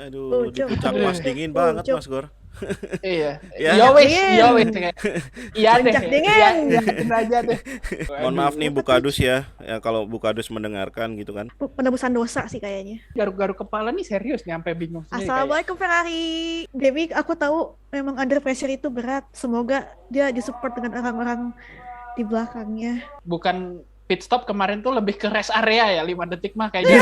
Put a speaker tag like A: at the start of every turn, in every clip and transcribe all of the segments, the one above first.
A: Aduh, di
B: Ucuk,
A: puncak pas
B: ucuk,
A: dingin banget
B: ucuk.
A: Mas Gor.
C: Iya.
A: Ya,
C: Yo wes,
B: Dingin.
C: yo wes kayak. Iya deh.
B: Puncak
C: Iya,
B: dingin.
C: iya bener aja deh.
A: mohon maaf
C: Waduh,
A: nih
B: Apa
A: Bu
B: tuh?
A: Kadus ya. Ya kalau Bu Kadus mendengarkan gitu kan.
B: Penebusan dosa sih kayaknya.
C: garuk-garuk kepala nih serius nih sampai bingung sendiri kayak.
B: Assalamualaikum Ferrari. Dewi, aku tahu memang under pressure itu berat. Semoga dia disupport dengan orang-orang di belakangnya.
C: Bukan pit stop kemarin tuh lebih ke rest area ya 5 detik mah kayaknya.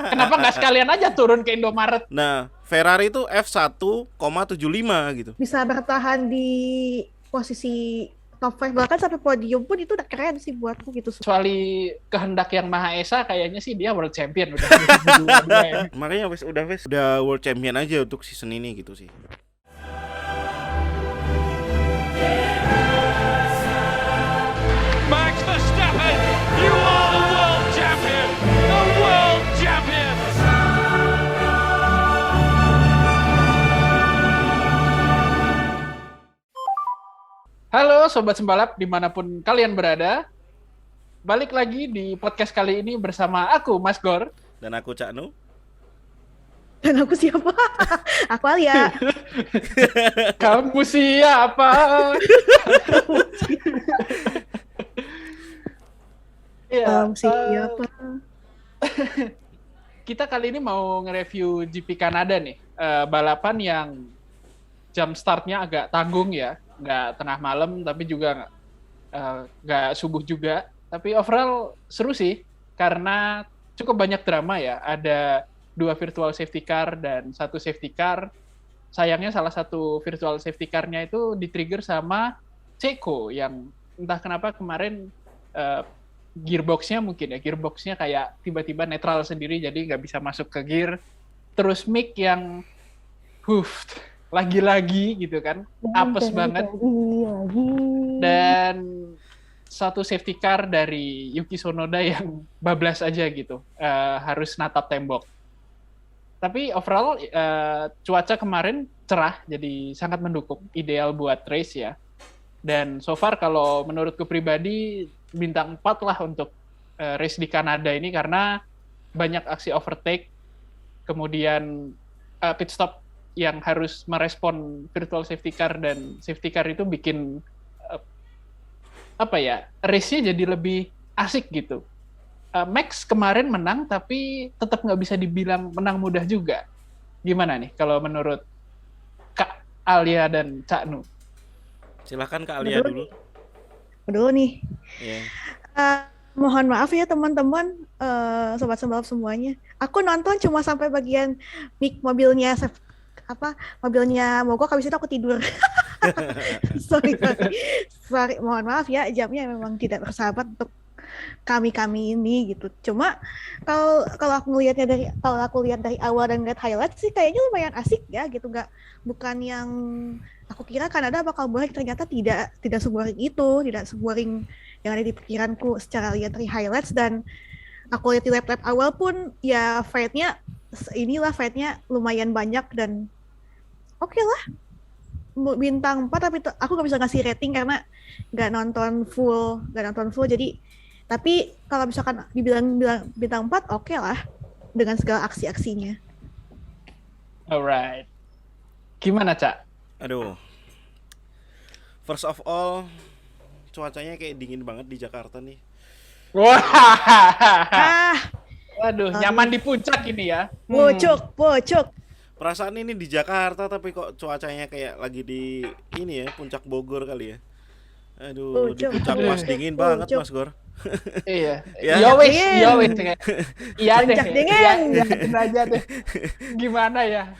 C: Kenapa nggak sekalian aja turun ke Indomaret?
A: Nah, Ferrari itu F1,75 gitu.
B: Bisa bertahan di posisi top 5 bahkan sampai podium pun itu udah keren sih buatku gitu.
C: Kecuali kehendak yang Maha Esa kayaknya sih dia world champion udah.
A: Makanya udah world champion aja untuk season ini gitu sih.
D: Max Verstappen, you are the world champion! The world champion!
C: Halo Sobat Sembalap dimanapun kalian berada. Balik lagi di podcast kali ini bersama aku Mas Gor.
A: Dan aku Cak Nu.
B: Dan aku siapa? Aku Alia.
C: Kamu siapa? Iya,
B: Siapa?
C: kita kali ini mau nge-review GP Kanada nih. Balapan yang jam startnya agak tanggung ya. Nggak tengah malam, tapi juga nggak subuh juga. Tapi overall seru sih, karena cukup banyak drama ya. Ada 2 virtual safety car dan 1 safety car. Sayangnya salah satu virtual safety car-nya itu di-trigger sama Checo, yang entah kenapa kemarin gearbox-nya mungkin ya, gearbox-nya kayak tiba-tiba netral sendiri, jadi nggak bisa masuk ke gear. Terus Mick yang lagi-lagi gitu kan, apes banget. Dan 1 safety car dari Yuki Tsunoda yang bablas aja gitu, harus natap tembok. Tapi overall cuaca kemarin cerah, jadi sangat mendukung, ideal buat race ya. Dan so far kalau menurutku pribadi bintang 4 lah untuk race di Kanada ini, karena banyak aksi overtake, kemudian pit stop yang harus merespon virtual safety car dan safety car itu bikin race-nya jadi lebih asik gitu. Max kemarin menang, tapi tetap nggak bisa dibilang menang mudah juga. Gimana nih kalau menurut Kak Alia dan Cak Nu?
A: Silahkan Kak Alia dulu.
B: Dulu nih.
A: Yeah.
B: Mohon maaf ya teman-teman, sobat sembalap semuanya. Aku nonton cuma sampai bagian mobilnya mogok, habis itu aku tidur. sorry, mohon maaf ya, jamnya memang tidak bersahabat untuk kami ini gitu. Cuma kalau aku lihat dari awal dan lihat highlight sih kayaknya lumayan asik ya gitu, bukan yang aku kira Kanada bakal boring, ternyata tidak se-boring itu, tidak se-boring yang ada di pikiranku secara lihat dari highlights. Dan aku lihat di lap-lap awal pun ya fight-nya lumayan banyak dan oke lah. Bintang 4, tapi aku gak bisa ngasih rating karena gak nonton full, jadi tapi kalau misalkan dibilang bintang 4, oke lah dengan segala aksi-aksinya.
C: Alright. Gimana, Cak?
A: Aduh. First of all, cuacanya kayak dingin banget di Jakarta nih.
C: Wah.
B: Waduh,
C: Nyaman di puncak ini ya.
B: Pucuk.
A: Perasaan ini di Jakarta tapi kok cuacanya kayak lagi di ini ya, puncak Bogor kali ya. Aduh, di puncak pas dingin banget Mas Gor.
C: Iya.
A: Ya.
C: Yo wes kayak. Iya deh.
B: Puncak dingin.
C: Iya aja deh. Gimana ya?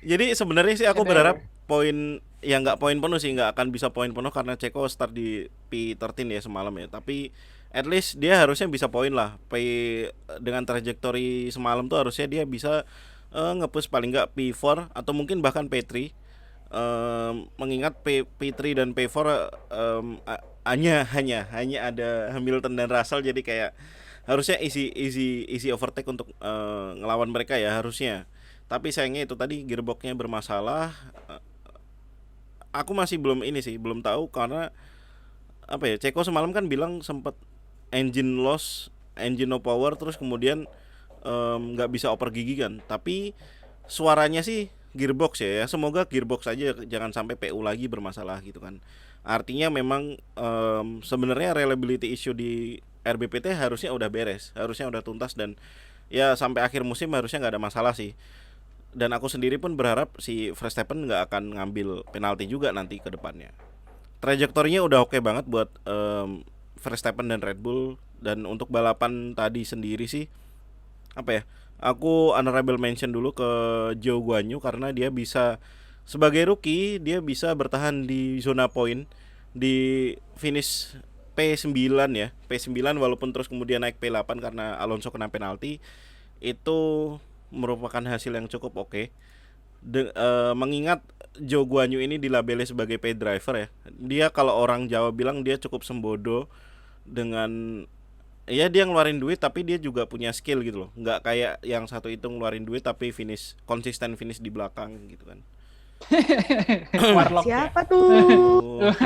A: Jadi sebenarnya sih aku berharap poin nggak poin penuh sih, nggak akan bisa poin penuh karena Ceko start di P13 ya semalam ya. Tapi at least dia harusnya bisa poin lah. Dengan trajektori semalam tuh harusnya dia bisa nge-push paling nggak P4 atau mungkin bahkan P3. Mengingat P3 dan P4 hanya ada Hamilton dan Russell, jadi kayak harusnya easy overtake untuk ngelawan mereka ya harusnya. Tapi sayangnya itu tadi gearboxnya bermasalah. Aku masih belum tahu karena apa ya, Ceko semalam kan bilang sempat engine loss, engine no power, terus kemudian nggak bisa oper gigi kan. Tapi suaranya sih gearbox ya. Semoga gearbox aja jangan sampai PU lagi bermasalah gitu kan. Artinya memang sebenarnya reliability issue di RBPT harusnya udah beres, harusnya udah tuntas dan ya sampai akhir musim harusnya nggak ada masalah sih. Dan aku sendiri pun berharap si Verstappen nggak akan ngambil penalti juga nanti ke depannya. Trajektorinya udah oke banget buat Verstappen dan Red Bull. Dan untuk balapan tadi sendiri sih apa ya, aku honorable mention dulu ke Zhou Guanyu karena dia bisa sebagai rookie dia bisa bertahan di zona poin di finish P9 ya, P9 walaupun terus kemudian naik P8 karena Alonso kena penalti. Itu merupakan hasil yang cukup oke. Mengingat Zhou Guanyu ini dilabeli sebagai pay driver ya. Dia kalau orang Jawa bilang dia cukup sembodo dengan ya dia ngeluarin duit tapi dia juga punya skill gitu loh. Nggak kayak yang satu itu ngeluarin duit tapi konsisten finish di belakang gitu kan.
C: Warlock ya.
B: Siapa tuh?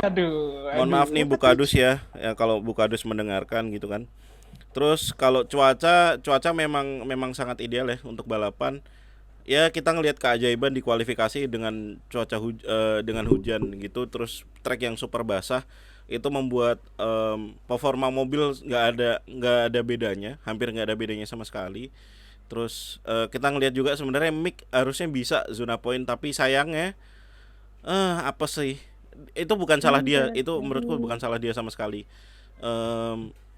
C: Aduh.
A: Mohon maaf nih Bukadus ya kalau Bukadus mendengarkan gitu kan. Terus kalau cuaca memang sangat ideal ya untuk balapan. Ya kita ngelihat keajaiban di kualifikasi dengan dengan hujan gitu, terus track yang super basah itu membuat performa mobil nggak ada bedanya, hampir nggak ada bedanya sama sekali. Terus kita ngelihat juga sebenarnya Mick harusnya bisa zona poin tapi sayangnya apa sih? Itu bukan salah dia, itu menurutku bukan salah dia sama sekali.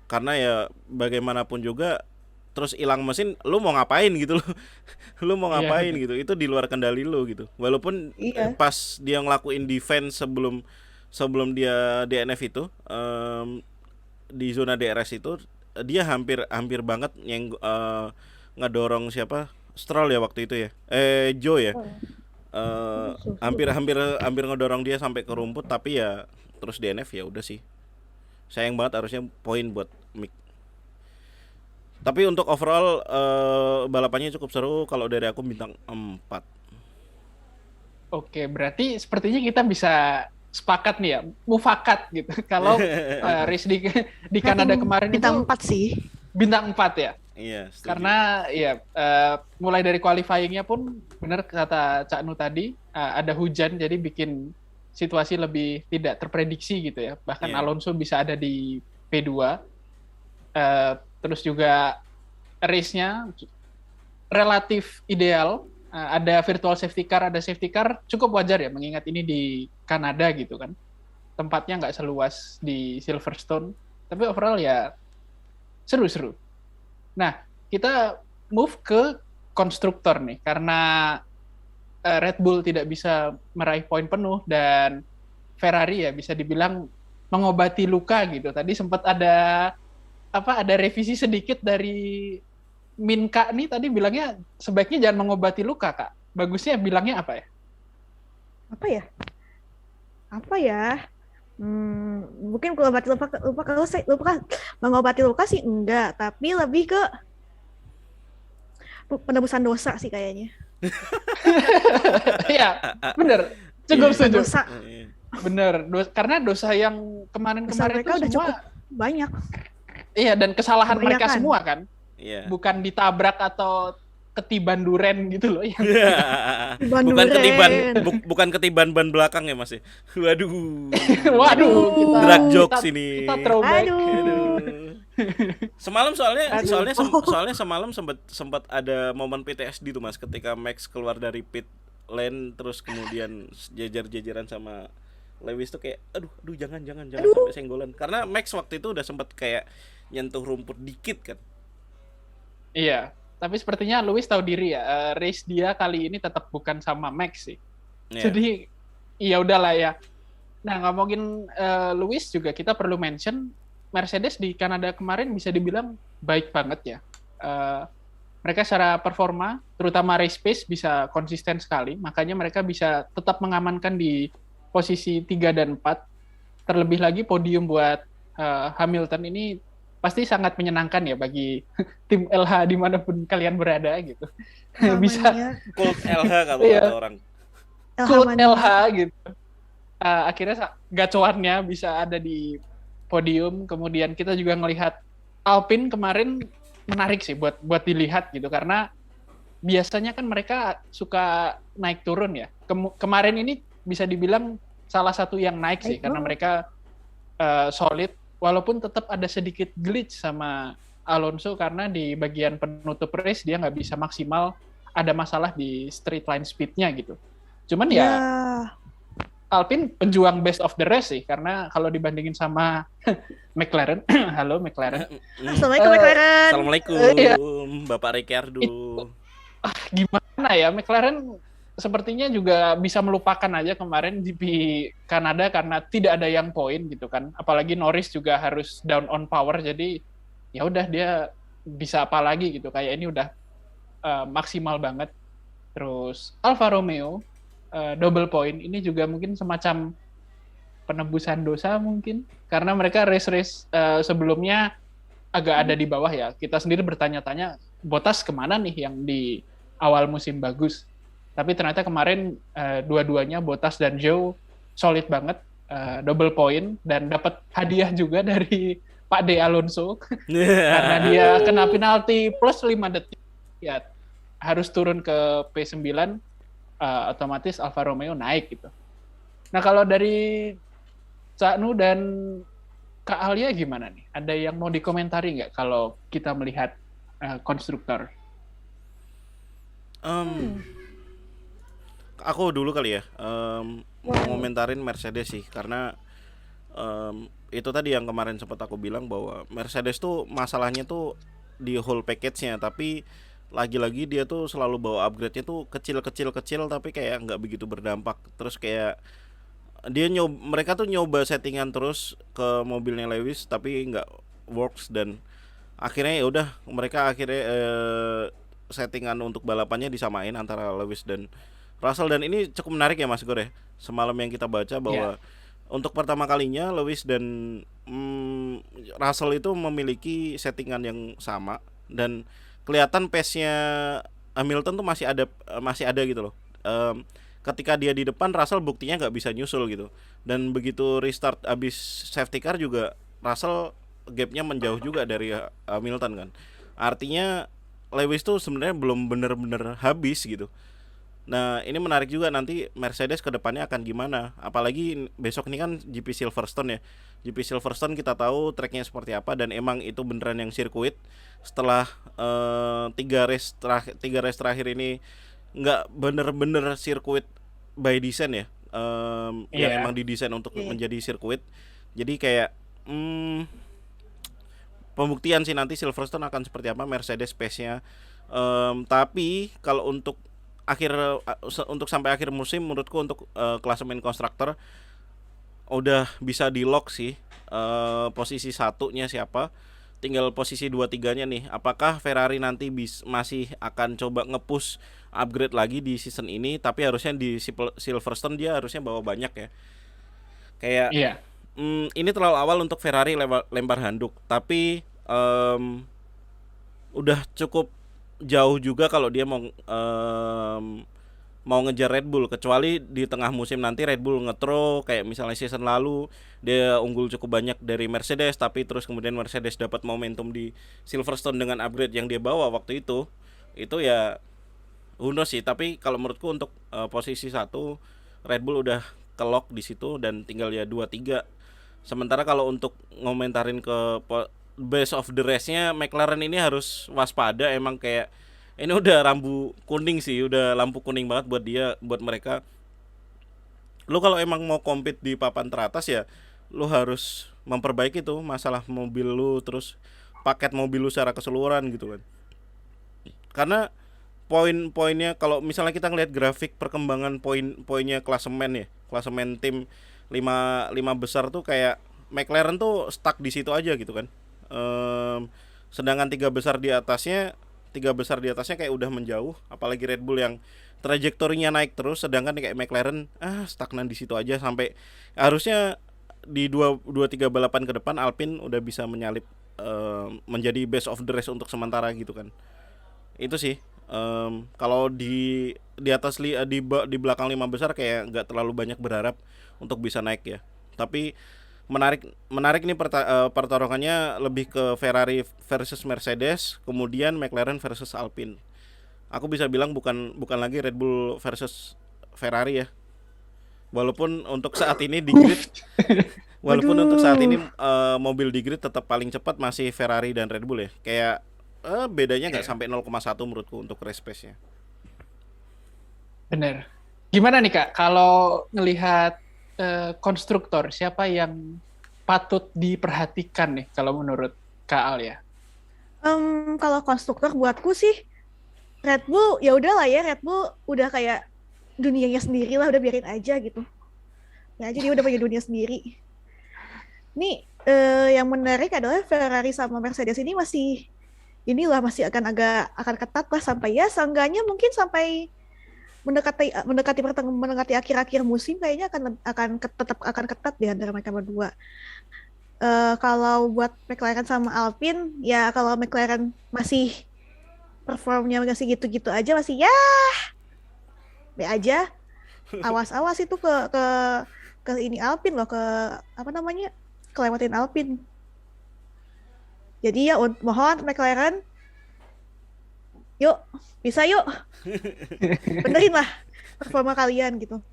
A: Karena ya bagaimanapun juga terus hilang mesin, lu mau ngapain gitu loh. Lu mau ngapain gitu. Itu di luar kendali lu gitu. Walaupun pas dia ngelakuin defense sebelum dia DNF itu di zona DRS itu dia hampir banget yang ngedorong siapa? Stroll ya waktu itu ya. Joe ya. Hampir ngedorong dia sampai ke rumput tapi ya terus DNF ya udah sih. Sayang banget, harusnya poin buat Mick. Tapi untuk overall balapannya cukup seru. Kalau dari aku bintang 4.
C: Oke, berarti sepertinya kita bisa sepakat nih ya, mufakat gitu. Kalau race di Kanada kemarin
B: bintang
C: itu
B: 4 sih.
C: Bintang 4 ya.
A: Iya, setuju.
C: Karena ya mulai dari qualifying-nya pun benar kata Cak Nu tadi, ada hujan jadi bikin situasi lebih tidak terprediksi gitu ya. Bahkan Alonso bisa ada di P2. Terus juga race-nya relatif ideal. Ada virtual safety car, ada safety car, cukup wajar ya mengingat ini di Kanada gitu kan. Tempatnya nggak seluas di Silverstone. Tapi overall ya seru-seru. Nah, kita move ke konstruktor nih, karena Red Bull tidak bisa meraih poin penuh dan Ferrari ya bisa dibilang mengobati luka gitu. Tadi sempat ada revisi sedikit dari Minka nih, tadi bilangnya sebaiknya jangan mengobati luka, Kak. Bagusnya bilangnya apa ya?
B: Apa ya? Mungkin mengobati luka mengobati luka sih enggak, tapi lebih ke penebusan dosa sih kayaknya.
C: Iya, bener. Cukup setuju.
B: Dosa.
C: Bener, karena dosa yang kemarin-kemarin itu
B: udah
C: semua
B: cukup banyak.
C: Iya, dan kesalahan mereka
B: Kebanyakan.
C: semua kan.
A: Iya.
C: Bukan ditabrak atau ketiban duren gitu loh.
A: Bukan ketiban ban belakang ya Mas ya. Waduh.
C: Waduh,
A: drag jokes ini.
C: Kita throwback.
A: Aduh. Semalam soalnya semalam sempat ada momen PTSD tuh Mas, ketika Max keluar dari pit lane terus kemudian jajar-jajaran sama Lewis tuh kayak aduh jangan sampai senggolan. Karena Max waktu itu udah sempat kayak nyentuh rumput dikit kan.
C: Iya, tapi sepertinya Lewis tahu diri ya. Race dia kali ini tetap bukan sama Max sih.
A: Yeah.
C: Jadi ya udahlah ya. Nah, ngomongin Lewis juga kita perlu mention Mercedes di Kanada kemarin bisa dibilang baik banget ya. Mereka secara performa, terutama race pace bisa konsisten sekali. Makanya mereka bisa tetap mengamankan di posisi 3 dan 4. Terlebih lagi podium buat Hamilton ini pasti sangat menyenangkan ya bagi tim LH dimanapun kalian berada gitu. Bisa
A: Cold LH kalau ada orang.
C: Cold LH gitu. Akhirnya gacoannya bisa ada di podium. Kemudian kita juga ngelihat Alpine kemarin menarik sih buat dilihat gitu, karena biasanya kan mereka suka naik turun ya. Kemarin ini bisa dibilang salah satu yang naik sih, karena mereka solid, walaupun tetap ada sedikit glitch sama Alonso karena di bagian penutup race dia nggak bisa maksimal, ada masalah di straight line speed-nya gitu. Cuman ya Alpine penjuang best of the race sih, karena kalau dibandingin sama McLaren, halo McLaren.
B: Assalamualaikum McLaren.
A: Assalamualaikum,
C: iya.
A: Bapak Ricardo.
C: Gimana ya, McLaren sepertinya juga bisa melupakan aja kemarin GP Kanada karena tidak ada yang poin gitu kan. Apalagi Norris juga harus down on power, jadi ya udah dia bisa apa lagi gitu. Kayak ini udah maksimal banget. Terus Alfa Romeo double point ini juga mungkin semacam penebusan dosa mungkin, karena mereka race sebelumnya agak ada di bawah ya. Kita sendiri bertanya-tanya Bottas kemana nih yang di awal musim bagus, tapi ternyata kemarin dua-duanya Bottas dan Zhou solid banget, double point, dan dapat hadiah juga dari Pak De Alonso karena dia kena penalti plus 5 detik ya, harus turun ke P9, otomatis Alfa Romeo naik gitu. Nah kalau dari Cak Nu dan Kak Alia gimana nih? Ada yang mau dikomentari nggak kalau kita melihat konstruktor?
A: Aku dulu kali ya, mau ngomentarin Mercedes sih, karena itu tadi yang kemarin sempat aku bilang bahwa Mercedes tuh masalahnya tuh di whole package-nya, tapi lagi-lagi dia tuh selalu bawa upgrade-nya tuh kecil tapi kayak nggak begitu berdampak. Terus kayak mereka tuh nyoba settingan terus ke mobilnya Lewis tapi nggak works, dan akhirnya ya udah mereka settingan untuk balapannya disamain antara Lewis dan Russell. Dan ini cukup menarik ya Mas Gor ya, semalam yang kita baca bahwa untuk pertama kalinya Lewis dan Russell itu memiliki settingan yang sama, dan kelihatan pace-nya Hamilton tuh masih ada gitu loh. Ketika dia di depan, Russell buktinya nggak bisa nyusul gitu, dan begitu restart abis safety car juga Russell gapnya menjauh juga dari Hamilton kan. Artinya Lewis tuh sebenarnya belum bener-bener habis gitu. Nah ini menarik juga nanti Mercedes kedepannya akan gimana, apalagi besok ini kan GP Silverstone ya. GP Silverstone kita tahu tracknya seperti apa, dan emang itu beneran yang sirkuit. Setelah 3 race terakhir ini nggak bener-bener sirkuit by design ya, yang emang didesain untuk menjadi sirkuit. Jadi kayak pembuktian sih nanti Silverstone akan seperti apa Mercedes pace-nya. Tapi kalau untuk sampai akhir musim, menurutku untuk klasemen konstruktor udah bisa di lock sih. Posisi 1-nya siapa, tinggal posisi 2-3-nya nih. Apakah Ferrari nanti masih akan coba nge-push upgrade lagi di season ini, tapi harusnya di Silverstone dia harusnya bawa banyak ya. Kayak ini terlalu awal untuk Ferrari lempar handuk, tapi udah cukup jauh juga kalau dia mau ngejar Red Bull, kecuali di tengah musim nanti Red Bull nge-throw kayak misalnya season lalu dia unggul cukup banyak dari Mercedes, tapi terus kemudian Mercedes dapat momentum di Silverstone dengan upgrade yang dia bawa waktu itu ya who knows sih. Tapi kalau menurutku untuk posisi 1 Red Bull udah ke-lock di situ, dan tinggal ya 2-3. Sementara kalau untuk ngomentarin ke best of the race-nya, McLaren ini harus waspada. Emang kayak ini udah lampu kuning sih, udah lampu kuning banget buat mereka. Lu kalau emang mau compete di papan teratas ya, lu harus memperbaiki tuh masalah mobil lu, terus paket mobil lu secara keseluruhan gitu kan. Karena poin-poinnya, kalau misalnya kita ngelihat grafik perkembangan poinnya klasemen tim 5 besar tuh kayak McLaren tuh stuck di situ aja gitu kan. Sedangkan 3 besar di atasnya kayak udah menjauh, apalagi Red Bull yang trajektorinya naik terus, sedangkan kayak McLaren stagnan di situ aja. Sampai harusnya di 2-3 balapan ke depan Alpine udah bisa menyalip menjadi best of the race untuk sementara gitu kan. Itu sih kalau di atas di belakang 5 besar kayak nggak terlalu banyak berharap untuk bisa naik ya. Tapi menarik nih pertarungannya lebih ke Ferrari versus Mercedes, kemudian McLaren versus Alpine. Aku bisa bilang bukan lagi Red Bull versus Ferrari ya. Walaupun untuk saat ini di grid mobil di grid tetap paling cepat masih Ferrari dan Red Bull ya. Kayak bedanya nggak sampai 0,1 menurutku untuk race pace-nya.
C: Bener. Gimana nih Kak, kalau ngelihat konstruktor, siapa yang patut diperhatikan nih kalau menurut Kak Al ya?
B: Kalau konstruktor buatku sih Red Bull ya udahlah ya, Red Bull udah kayak dunianya sendiri lah, udah biarin aja gitu. Ya aja dia udah punya dunia sendiri. Nih yang menarik adalah Ferrari sama Mercedes ini masih akan ketat lah sampai ya seenggaknya mungkin sampai mendekati akhir-akhir musim kayaknya tetap akan ketat di antara mereka berdua. Kalau buat McLaren sama Alpine ya, kalau McLaren masih performnya masih gitu-gitu aja, masih ya be aja. Awas-awas itu ke ini Alpine loh, ke apa namanya, kelewatin Alpine. Jadi ya mohon McLaren, yuk bisa yuk benerin lah performa kalian gitu.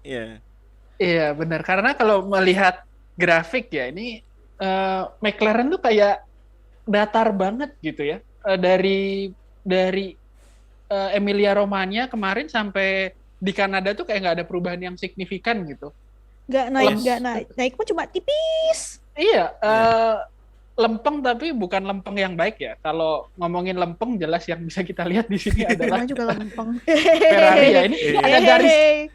C: Iya benar, karena kalau melihat grafik ya ini McLaren tuh kayak datar banget gitu ya. Dari Emilia Romagna kemarin sampai di Kanada tuh kayak nggak ada perubahan yang signifikan gitu.
B: Nggak naik pun cuma tipis.
C: Iya, lempeng tapi bukan lempeng yang baik ya. Kalau ngomongin lempeng jelas yang bisa kita lihat di sini adalah
B: juga lempeng.
C: Ferrari ya. Ini ada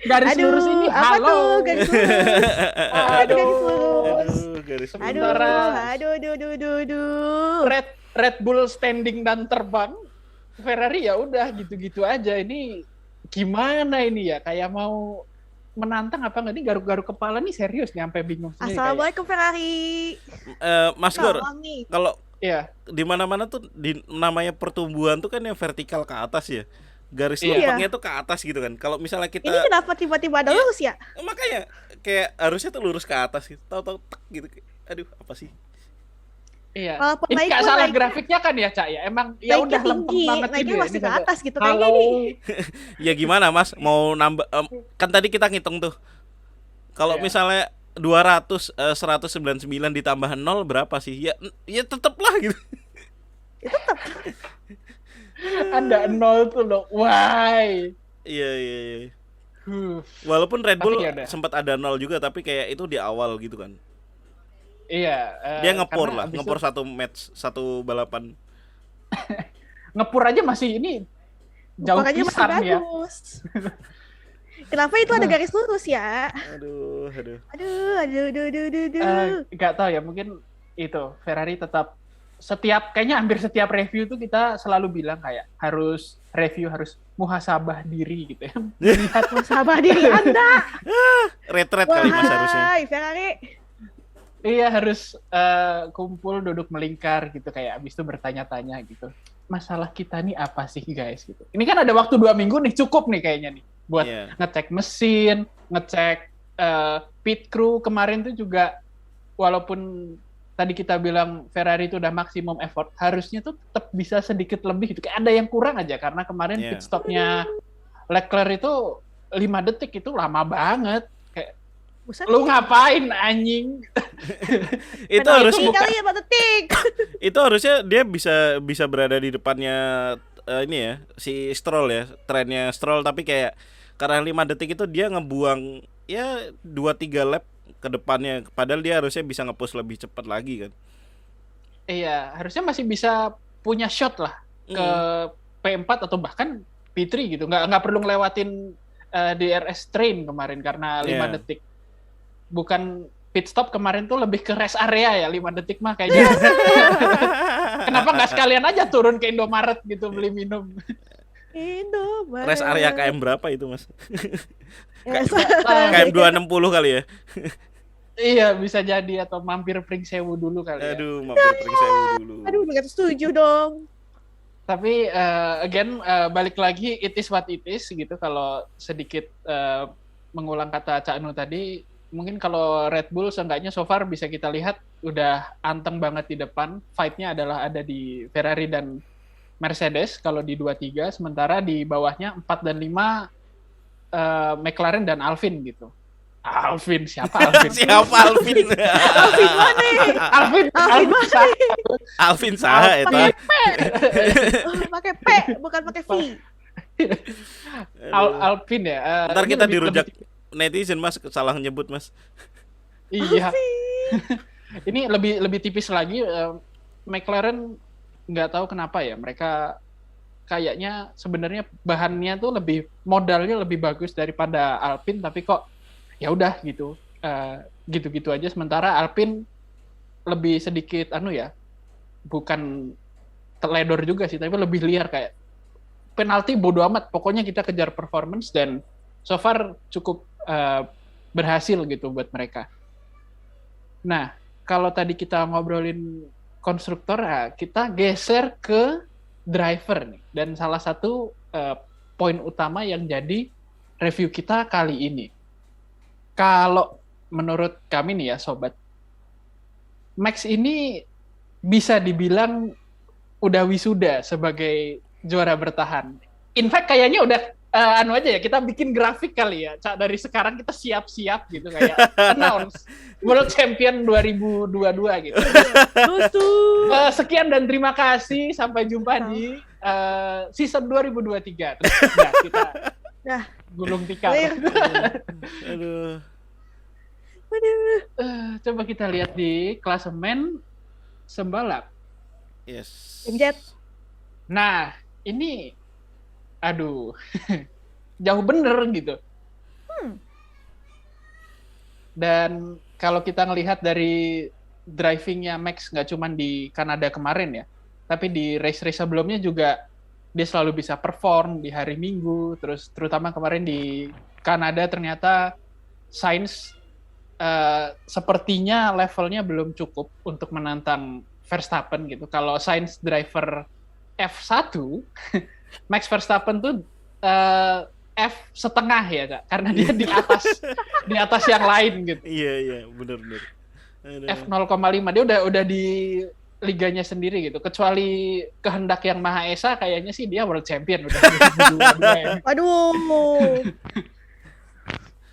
C: garis lurus ini.
B: Apa
C: Halo.
B: tuh garis lurus?
A: Garis lurus.
B: Aduh.
C: Red Bull standing dan terbang. Ferrari ya udah gitu-gitu aja. Ini gimana ini ya? Kayak mau menantang apa nggak, nih garuk-garuk kepala nih, serius nih sampai bingung sendiri.
B: Assalamualaikum Ferrari.
A: Mas Gor, kalau
C: ya
A: di mana-mana tuh namanya pertumbuhan tuh kan yang vertikal ke atas ya. Garis lurusnya tuh ke atas gitu kan. Kalau misalnya kita
B: ini kenapa tiba-tiba ada lurus ya?
A: Makanya kayak harusnya tuh lurus ke atas gitu. Tahu-tahu tek gitu. Aduh, apa sih?
C: Iya.
B: Walaupun
C: ini nggak salah grafiknya kan ya, Cak ya. Emang ya udah lempeng banget
B: naiknya
C: gitu
B: masih
C: ya.
B: ke atas gitu
C: Halo.
B: kayaknya nih.
A: Ya gimana Mas? Mau nambah kan tadi kita ngitung tuh. Kalau misalnya 200 199 ditambah 0 berapa sih? Ya tetep lah gitu.
B: Ya tetap.
C: Ada 0 tuh loh. Why?
A: Iya. Walaupun Red Bull sempat ada 0 juga, tapi kayak itu di awal gitu kan.
C: Iya.
A: Dia ngepur satu match, satu balapan.
C: Ngepur aja masih ini jauh pisan ya.
B: Kenapa itu ada garis lurus ya?
A: Aduh.
C: Nggak tahu ya, mungkin itu Ferrari tetap kayaknya hampir setiap review tuh kita selalu bilang kayak harus muhasabah diri gitu ya.
B: Lihat muhasabah diri Anda.
A: Retret kali Mas harusnya.
B: Ferrari.
C: Iya, harus kumpul duduk melingkar gitu, kayak abis itu bertanya-tanya gitu. Masalah kita nih apa sih guys gitu. Ini kan ada waktu 2 minggu nih, cukup nih kayaknya nih buat ngecek mesin, ngecek pit crew. Kemarin tuh juga walaupun tadi kita bilang Ferrari itu udah maksimum effort, harusnya tuh tetap bisa sedikit lebih gitu. Kayak ada yang kurang aja karena kemarin pit stopnya Leclerc itu 5 detik, itu lama banget.
B: Buset.
C: Lu ngapain anjing?
A: Itu harusnya
B: kali ya 4 detik.
A: Itu harusnya dia bisa berada di depannya ini ya, si Stroll ya, trennya Stroll, tapi kayak karena 5 detik itu dia ngebuang ya 2-3 lap ke depannya, padahal dia harusnya bisa nge-push lebih cepat lagi kan.
C: Iya, harusnya masih bisa punya shot lah ke P4 atau bahkan P3 gitu. Nggak perlu ngelewatin DRS train kemarin karena 5 detik. Bukan pit stop kemarin tuh lebih ke rest area ya, 5 detik mah kayaknya. Kenapa nggak sekalian aja turun ke Indomaret gitu beli minum?
B: Indomaret.
A: Rest area KM berapa itu Mas? KM 260 kali ya?
C: Iya, bisa jadi, atau mampir Pringsewu dulu kali ya.
A: Aduh, mampir Pringsewu dulu.
B: Aduh, nggak setuju dong.
C: Tapi balik lagi, it is what it is gitu. Kalau sedikit mengulang kata Cak Nu tadi, mungkin kalau Red Bull seenggaknya so far bisa kita lihat udah anteng banget di depan. Fight-nya adalah ada di Ferrari dan Mercedes kalau di 2-3, sementara di bawahnya 4 dan 5 McLaren dan Alvin gitu. Alvin, siapa Alvin?
A: Siapa Alvin?
B: Alvin mana?
C: Alvin
B: mana?
A: Alvin saha eta.
B: Pakai P, bukan pakai V.
C: Alvin ya.
A: Ntar
C: Ini
A: kita
C: lebih-
A: dirujak
C: lebih-
A: netizen Mas, salah nyebut Mas.
C: Iya. Ini lebih tipis lagi. McLaren nggak tahu kenapa ya, mereka kayaknya sebenarnya bahannya tuh modalnya lebih bagus daripada Alpine, tapi kok ya udah gitu, gitu-gitu aja. Sementara Alpine lebih sedikit bukan teledor juga sih, tapi lebih liar, kayak penalti bodo amat, pokoknya kita kejar performance, dan so far cukup berhasil gitu buat mereka. Nah, kalau tadi kita ngobrolin konstruktor, kita geser ke driver nih. Dan salah satu poin utama yang jadi review kita kali ini. Kalau menurut kami nih ya sobat, Max ini bisa dibilang udah wisuda sebagai juara bertahan. In fact kayaknya udah aja ya, kita bikin grafik kali ya. Cak, dari sekarang kita siap-siap gitu kayak announce World Champion 2022 gitu. Sekian dan terima kasih, sampai jumpa di season 2023. Terus kita gulung tikar.
A: Aduh.
C: Coba kita lihat di klasemen sembalap.
A: Yes.
B: Jet.
C: Nah, ini aduh. Jauh bener gitu. Dan kalau kita ngelihat dari drivingnya Max, nggak cuma di Kanada kemarin ya, tapi di race-race sebelumnya juga dia selalu bisa perform di hari Minggu, terus terutama kemarin di Kanada ternyata Sainz sepertinya levelnya belum cukup untuk menantang Verstappen gitu. Kalau Sainz driver F1, Max Verstappen tuh F setengah ya, Kak, karena dia di atas yang lain gitu.
A: Iya, benar.
C: F 0,5 dia udah di liganya sendiri gitu. Kecuali kehendak yang Maha Esa, kayaknya sih dia world champion udah.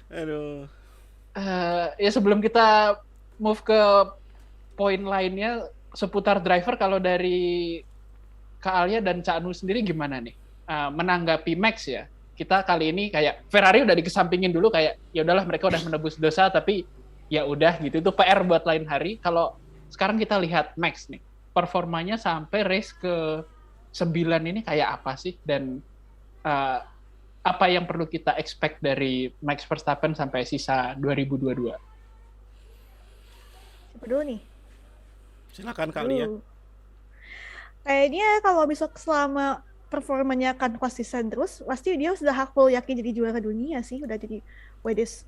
B: Aduh.
C: Ya sebelum kita move ke poin lainnya seputar driver, kalau dari Kak Alia dan Cak Anu sendiri gimana nih menanggapi Max ya? Kita kali ini kayak Ferrari udah dikesampingin dulu, kayak ya udahlah mereka udah menebus dosa, tapi ya udah gitu, itu PR buat lain hari. Kalau sekarang kita lihat Max nih, performanya sampai race ke 9 ini kayak apa sih, dan apa yang perlu kita expect dari Max Verstappen sampai sisa 2022?
B: Siapa dulu nih?
A: Silakan kali ya.
B: Kayaknya kalau bisa selama performanya akan konsisten terus, pasti dia sudah hakul yakin jadi juara dunia sih, udah jadi WDC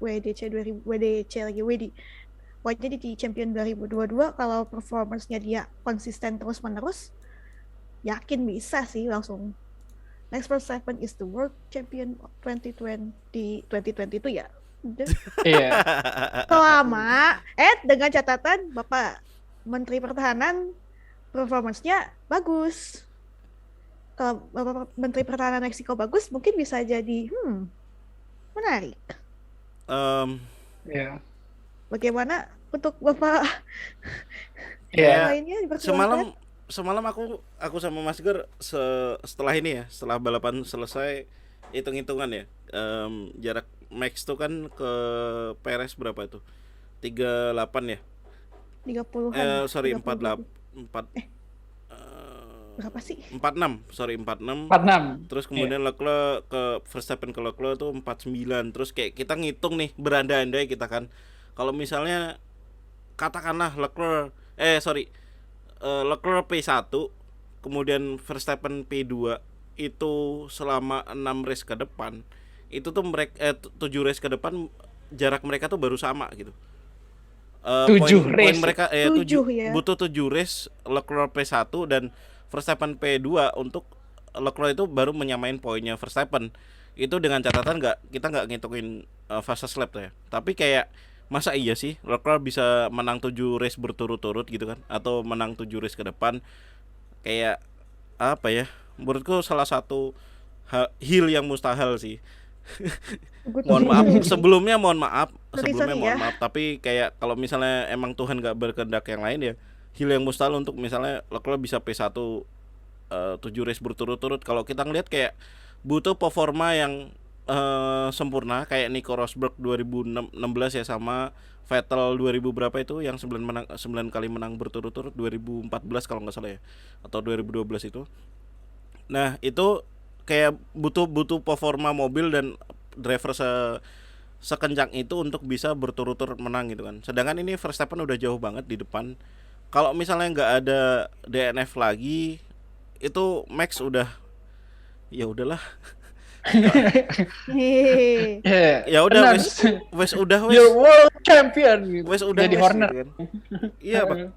B: jadi champion 2022. Kalau performance-nya dia konsisten terus-menerus, yakin bisa sih langsung. Max Verstappen is the world champion 2022 ya.
C: Iya.
B: Selama dengan catatan Bapak Menteri Pertahanan performance-nya bagus. Kalau Bapak Menteri Pertahanan Meksiko bagus, mungkin bisa jadi menarik.
C: Iya.
B: Bagaimana untuk Bapak
C: Iya.
B: lainnya dipersilakan?
A: Semalam aku sama Mas Ger setelah ini ya, setelah balapan selesai, hitung-hitungan ya, jarak Max tuh kan ke Perez berapa itu? 38 ya?
B: 30-an.
A: 48
B: Berapa sih?
A: 46.
C: 46.
A: Terus kemudian Leclerc ke Verstappen ke Leclerc tuh 49. Terus kayak kita ngitung nih, berandai-andai kita kan, kalau misalnya katakanlah Leclerc P1, kemudian Verstappen P2, itu selama 6 race ke depan, itu tuh mereka 7 race ke depan jarak mereka tuh baru sama gitu.
C: 7 race.
A: Poin mereka
B: 7 ya.
A: butuh 7 race Leclerc P1 dan Verstappen P2 untuk Leclerc itu baru menyamain poinnya Verstappen. Itu dengan catatan kita nggak ngitungin fastest lap tuh ya. Tapi kayak Masa iya sih Leclerc bisa menang 7 race berturut-turut gitu kan, atau menang 7 race ke depan? Kayak apa ya? Menurutku salah satu hill yang mustahil sih.
B: Gue
A: Mohon
B: setuju
A: maaf
B: sih.
A: sebelumnya, mohon maaf
B: Sorry,
A: sebelumnya,
B: sorry
A: mohon
B: ya.
A: maaf. Tapi kayak kalau misalnya emang Tuhan nggak berkehendak yang lain ya, hill yang mustahil untuk misalnya Leclerc bisa P1 7 race berturut-turut. Kalau kita ngelihat kayak butuh performa yang sempurna kayak Nico Rosberg 2016 ya, sama Vettel 2000 berapa itu yang 9 kali menang berturut-turut, 2014 kalau nggak salah ya, atau 2012 itu. Nah, itu kayak butuh butuh performa mobil dan driver sekencang itu untuk bisa berturut-turut menang gitu kan. Sedangkan ini Verstappen udah jauh banget di depan. Kalau misalnya nggak ada DNF lagi, itu Max udah, ya udahlah.
B: Hehehe.
A: Ya udah
C: Announce
A: wes udah
C: your world champion gitu.
A: wes udah
C: Jadi
A: wes
C: Horner.
A: gitu kan. Iya, Pak.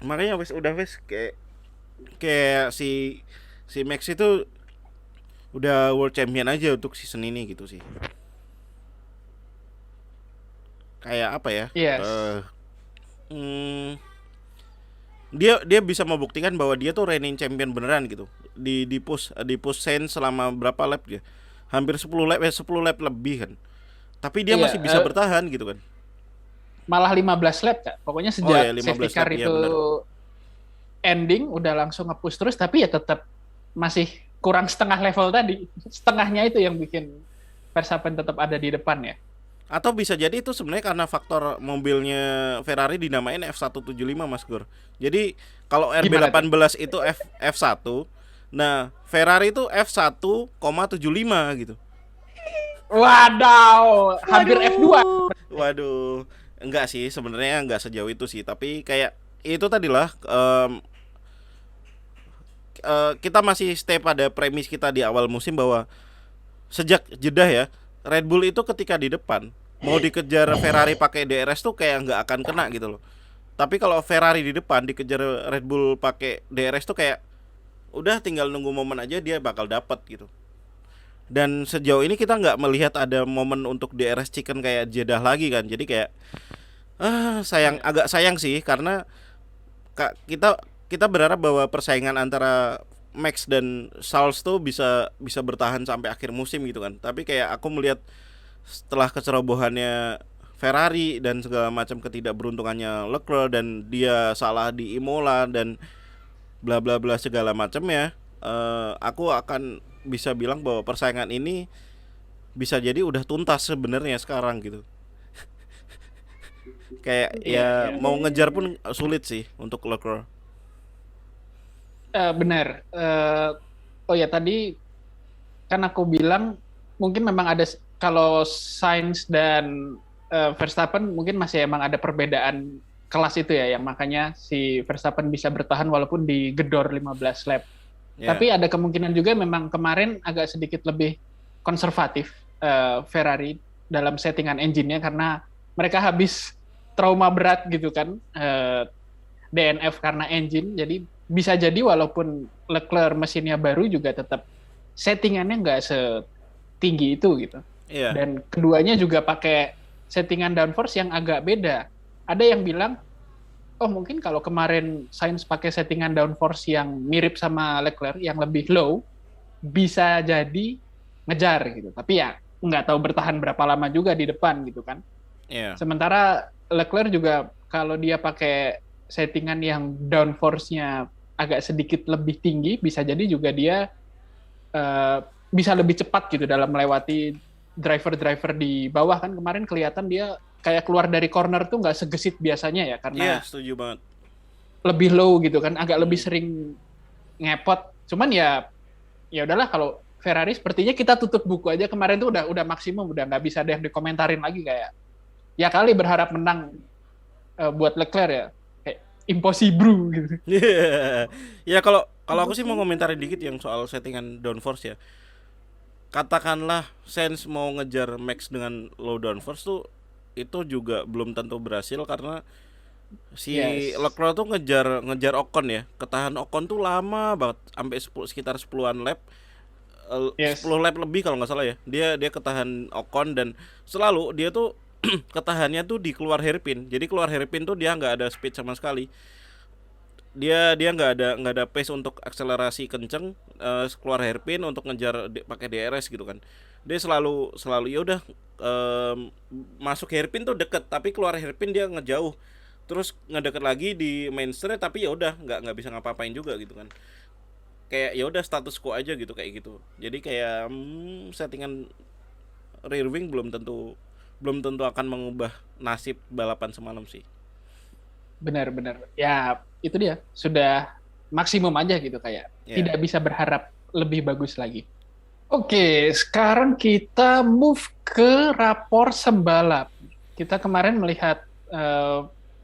A: Makanya wes udah wes kayak si Max itu udah world champion aja untuk season ini gitu sih. Kayak apa ya?
C: Yes.
A: Dia bisa membuktikan bahwa dia tuh reigning champion beneran gitu. Di push Sainz selama berapa lap dia? Hampir 10 lap, 10 lap lebih kan. Tapi dia
C: Iya,
A: masih bisa bertahan gitu kan.
C: Malah 15 lap, Kak. Pokoknya
A: Oh ya,
C: sejak
A: 15
C: safety car
A: lap, iya
C: itu
A: benar.
C: ending udah langsung nge-push terus, tapi ya tetap masih kurang setengah level tadi. Setengahnya itu yang bikin Verstappen tetap ada di depan ya.
A: Atau bisa jadi itu sebenarnya karena faktor mobilnya Ferrari dinamain F175 Mas Gur. Jadi kalau
C: Gimana
A: RB18 itu F1, nah Ferrari itu F1,75 gitu.
C: Wadaw, hampir F2.
A: Waduh, enggak sih sebenarnya, enggak sejauh itu sih, tapi kayak itu tadilah kita masih stay pada premis kita di awal musim bahwa sejak jeda ya, Red Bull itu ketika di depan mau dikejar Ferrari pakai DRS tuh kayak nggak akan kena gitu loh. Tapi kalau Ferrari di depan dikejar Red Bull pakai DRS tuh kayak udah tinggal nunggu momen aja dia bakal dapat gitu. Dan sejauh ini kita nggak melihat ada momen untuk DRS chicken kayak Jeddah lagi kan. Jadi kayak agak sayang sih, karena kita berharap bahwa persaingan antara Max dan Charles tuh bisa bertahan sampai akhir musim gitu kan. Tapi kayak aku melihat setelah kecerobohannya Ferrari dan segala macam ketidakberuntungannya Leclerc dan dia salah di Imola dan bla bla bla segala macam ya, aku akan bisa bilang bahwa persaingan ini bisa jadi udah tuntas sebenarnya sekarang gitu. Kayak ya mau ngejar pun sulit sih untuk Leclerc.
C: Benar. Oh ya, tadi kan aku bilang mungkin memang ada, kalau Sainz dan Verstappen mungkin masih emang ada perbedaan kelas itu ya, yang makanya si Verstappen bisa bertahan walaupun digedor 15 lap.
A: Yeah.
C: Tapi ada kemungkinan juga memang kemarin agak sedikit lebih konservatif Ferrari dalam settingan engine-nya, karena mereka habis trauma berat gitu kan, DNF karena engine. Jadi bisa jadi walaupun Leclerc mesinnya baru juga tetap settingannya nggak setinggi itu gitu.
A: Yeah.
C: Dan keduanya juga pakai settingan downforce yang agak beda. Ada yang bilang, oh mungkin kalau kemarin Sainz pakai settingan downforce yang mirip sama Leclerc yang lebih low, bisa jadi ngejar gitu. Tapi ya nggak tahu bertahan berapa lama juga di depan gitu kan.
A: Yeah.
C: Sementara Leclerc juga kalau dia pakai settingan yang downforce-nya agak sedikit lebih tinggi, bisa jadi juga dia bisa lebih cepat gitu dalam melewati driver-driver di bawah kan. Kemarin kelihatan dia kayak keluar dari corner tuh nggak segesit biasanya ya, karena
A: setuju banget.
C: lebih low gitu kan, agak lebih sering ngepot. Cuman ya udahlah, kalau Ferrari sepertinya kita tutup buku aja, kemarin tuh udah maksimum, udah nggak bisa ada yang dikomentarin lagi, kayak ya kali berharap menang buat Leclerc ya kayak impossible gitu.
A: Ya kalau aku sih mau komentarin dikit yang soal settingan downforce ya. Katakanlah Sainz mau ngejar Max dengan low downforce tuh, itu juga belum tentu berhasil karena si Leclerc tuh ngejar Ocon ya. Ketahan Ocon tuh lama banget, sampai sekitar 10-an lap. 10 lap lebih kalau nggak salah ya. Dia ketahan Ocon, dan selalu dia tuh ketahannya tuh di keluar hairpin. Jadi keluar hairpin tuh dia nggak ada speed sama sekali. Dia nggak ada pace untuk akselerasi kenceng, keluar hairpin untuk ngejar pakai DRS gitu kan. Dia selalu ya udah, masuk hairpin tuh deket, tapi keluar hairpin dia ngejauh, terus ngedeket lagi di main straight, tapi ya udah nggak bisa ngapa-ngapain juga gitu kan. Kayak ya udah status quo aja gitu kayak gitu. Jadi kayak settingan rear wing belum tentu akan mengubah nasib balapan semalam sih.
C: Benar-benar. Ya, itu dia. Sudah maksimum aja gitu kayak.
A: Ya.
C: Tidak bisa berharap lebih bagus lagi. Oke, sekarang kita move ke rapor sembalap. Kita kemarin melihat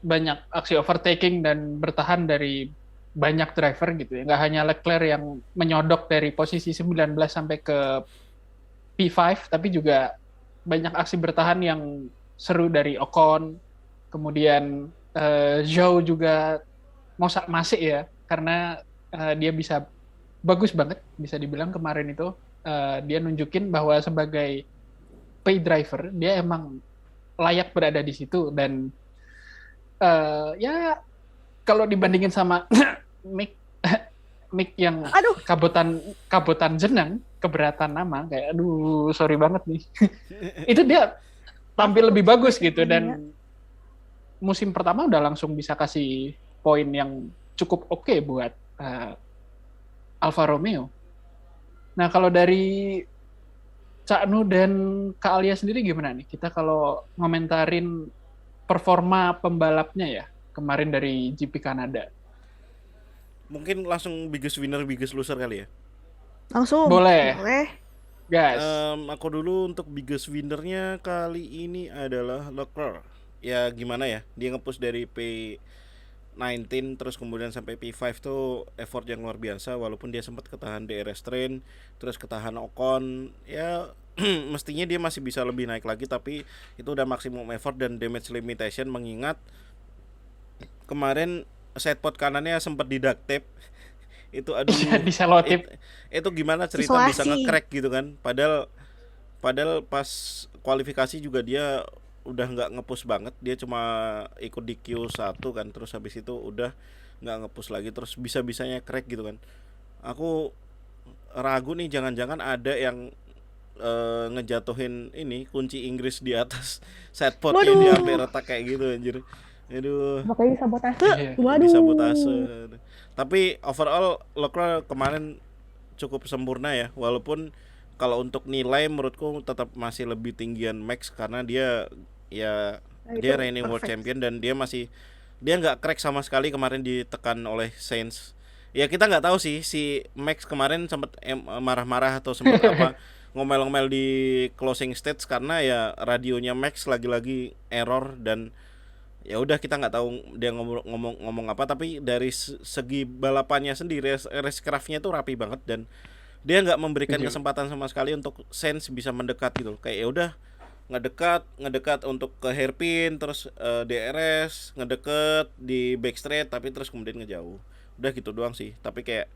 C: banyak aksi overtaking dan bertahan dari banyak driver gitu ya. Nggak hanya Leclerc yang menyodok dari posisi 19 sampai ke P5, tapi juga banyak aksi bertahan yang seru dari Ocon. Kemudian Zhou juga mosak-masik ya, karena dia bisa bagus banget, bisa dibilang kemarin itu dia nunjukin bahwa sebagai pay driver dia emang layak berada di situ. Dan ya kalau dibandingin sama Mick yang
B: Aduh,
C: kabutan jeneng, keberatan nama, kayak aduh sorry banget nih. Itu dia tampil lebih bagus gitu, dan musim pertama udah langsung bisa kasih poin yang cukup oke buat Alfa Romeo. Nah, kalau dari Cak Nu dan Kak Alia sendiri gimana nih? Kita kalau ngomentarin performa pembalapnya ya, kemarin dari GP Kanada.
A: Mungkin langsung biggest winner, biggest loser kali ya.
B: langsung.
C: Boleh.
A: Guys,
C: Guys,
A: aku dulu untuk biggest winnernya kali ini adalah Leclerc. Ya gimana ya, dia nge-push dari P19 terus kemudian sampai P5 tuh effort yang luar biasa, walaupun dia sempat ketahan DRS train, terus ketahan Ocon. Ya mestinya dia masih bisa lebih naik lagi, tapi itu udah maksimum effort dan damage limitation, mengingat kemarin sidepod kanannya sempat di duct tape. Itu aduh,
C: diselotip.
A: itu gimana cerita bisa
B: Isolasi.
A: nge-crack gitu kan, padahal pas kualifikasi juga dia udah nggak nge-push banget, dia cuma ikut di Q1 kan, terus habis itu udah nggak nge-push lagi, terus bisa-bisanya crack gitu kan. Aku ragu nih, jangan-jangan ada yang ngejatuhin ini kunci Inggris di atas sidepodnya, dia sampai retak kayak gitu anjir. Aduh,
B: Makanya sabotase.
C: Iya.
B: Waduh.
A: disabotase. Tapi overall Leclerc kemarin cukup sempurna ya, walaupun kalau untuk nilai menurutku tetap masih lebih tinggian Max, karena dia ya
B: Nah,
A: dia
B: itu
A: reigning world
B: perfect.
A: champion dan dia nggak crack sama sekali kemarin, ditekan oleh Sainz. Ya kita nggak tahu sih si Max kemarin sempat marah-marah atau sempat apa ngomel-ngomel di closing stage, karena ya radionya Max lagi-lagi error, dan ya udah kita nggak tahu dia ngomong apa. Tapi dari segi balapannya sendiri, racecraftnya tuh rapi banget, dan dia nggak memberikan
C: Setuju.
A: kesempatan sama sekali untuk Sainz bisa mendekat gitu. Kayak ya udah ngedekat untuk ke hairpin, terus DRS ngedeket di backstreet, tapi terus kemudian ngejauh. Udah gitu doang sih. Tapi kayak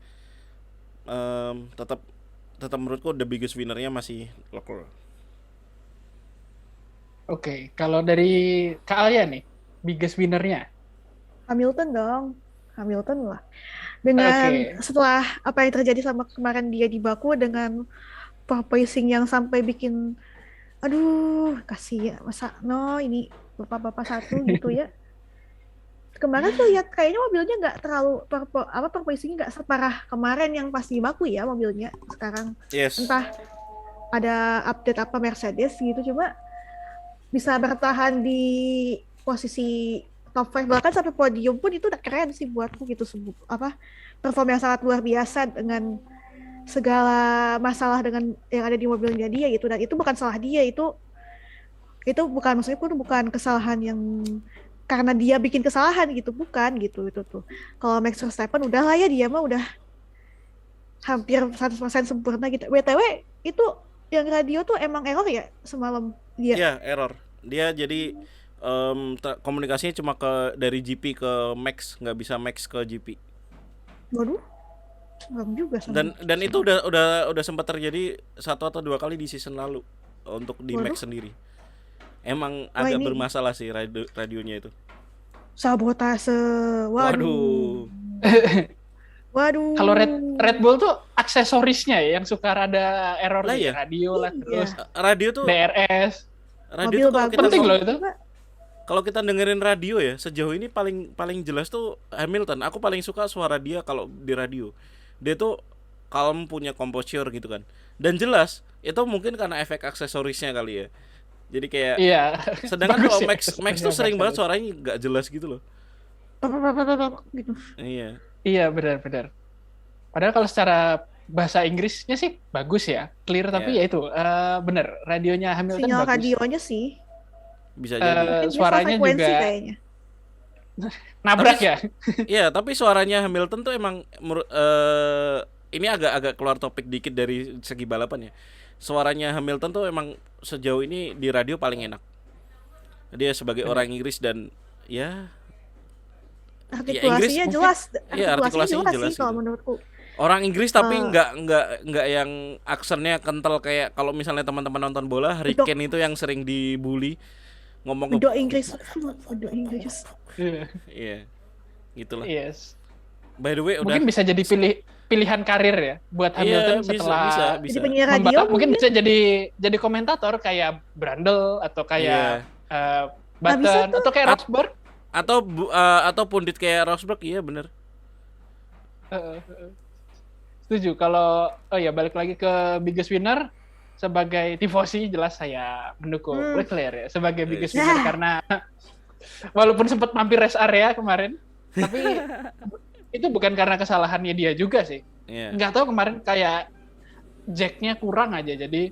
A: tetap menurutku the biggest winnernya masih Leclerc.
C: Oke, kalau dari Kak Alia nih, biggest winnernya.
B: Hamilton dong. Hamilton lah. Dengan
C: Oke.
B: setelah apa yang terjadi sama kemarin dia di Baku, dengan porpoising yang sampai bikin aduh kasih ya, masa no ini bapak-bapak satu gitu ya. Kemarin tuh lihat kayaknya mobilnya nggak terlalu porpoisingnya nggak separah kemarin yang pas di Baku ya mobilnya. Sekarang
A: Yes.
B: entah ada update apa Mercedes gitu, cuma bisa bertahan di posisi top 5 bahkan sampai podium pun itu udah keren sih buatku gitu. Perform yang sangat luar biasa dengan segala masalah dengan yang ada di mobilnya dia gitu, dan itu bukan salah dia, itu bukan, maksudnya itu bukan kesalahan yang karena dia bikin kesalahan gitu, bukan gitu. Itu tuh kalau Max Verstappen udah lah ya, dia mah udah hampir 100% sempurna gitu. BTW itu yang radio tuh emang error ya semalam dia.
A: Iya, error. Dia jadi komunikasinya cuma dari GP ke Max, nggak bisa Max ke GP.
B: Waduh, serem juga sama.
A: Dan itu udah sempat terjadi 1 atau 2 kali di season lalu untuk di
B: Waduh.
A: Max sendiri. Emang
B: Wah,
A: agak
B: ini
A: bermasalah sih radionya itu.
B: sabotase.
A: Waduh.
B: Waduh.
C: Kalau Red Bull tuh aksesorisnya ya yang suka rada error
A: Lah
C: nih,
A: ya,
C: radio lah,
B: Iya.
C: terus
A: radio tuh
C: DRS.
A: radio
B: Mobil
A: tuh kalau
B: bagus.
A: kita
C: Penting loh itu.
A: kalau kita dengerin radio ya, sejauh ini paling jelas tuh Hamilton. Aku paling suka suara dia kalau di radio. Dia tuh calm, punya composure gitu kan. Dan jelas, itu mungkin karena efek aksesorisnya kali ya. Jadi kayak
C: Iya.
A: sedangkan
C: Bagus
A: kalau
C: ya,
A: Max tuh sering banget
C: aksesoris.
A: suaranya nggak jelas gitu loh.
B: Gitu.
A: Iya.
C: Iya, benar-benar. Padahal kalau secara bahasa Inggrisnya sih bagus ya, clear, tapi
A: Iya.
C: ya itu benar, radionya Hamilton
B: Sinyal
C: bagus.
B: radionya sih.
A: Bisa jadi.
B: Mungkin dia
C: Suaranya
B: frekuensi
C: juga
B: kayaknya.
C: nabrak
A: Tapi-
C: ya.
A: Iya, tapi suaranya Hamilton tuh emang ini agak keluar topik dikit dari segi balapan ya. Suaranya Hamilton tuh emang sejauh ini di radio paling enak. Dia sebagai orang Inggris dan ya
B: Artikulasinya
A: Inggris
B: jelas.
A: Iya, artikulasinya jelas
B: sih kalau
A: gitu.
B: menurutku.
A: orang Inggris tapi
B: Eh.
A: nggak yang aksennya kental kayak kalau misalnya teman-teman nonton bola Harry
B: Bedok.
A: Kane itu yang sering dibully ngomong
B: Udah Inggris. Udah Inggris.
A: iya gitulah.
C: Yes.
A: By the way udah
C: Mungkin bisa jadi pilihan karir ya buat Hamilton
A: bisa
C: setelah
B: Jadi penyiar radio
C: membalap, mungkin bisa jadi komentator kayak Brundle atau kayak Button
B: bisa tuh.
C: atau kayak Rosberg.
A: atau pundit kayak Rosberg. Iya bener.
C: Setuju. Kalau balik lagi ke Biggest Winner, sebagai tifosi jelas saya mendukung Leclerc ya sebagai Biggest
A: Yes.
C: Winner karena walaupun sempat mampir rest area kemarin, tapi itu bukan karena kesalahannya dia juga sih.
A: Iya.
C: Nggak tahu kemarin kayak jacknya kurang aja, jadi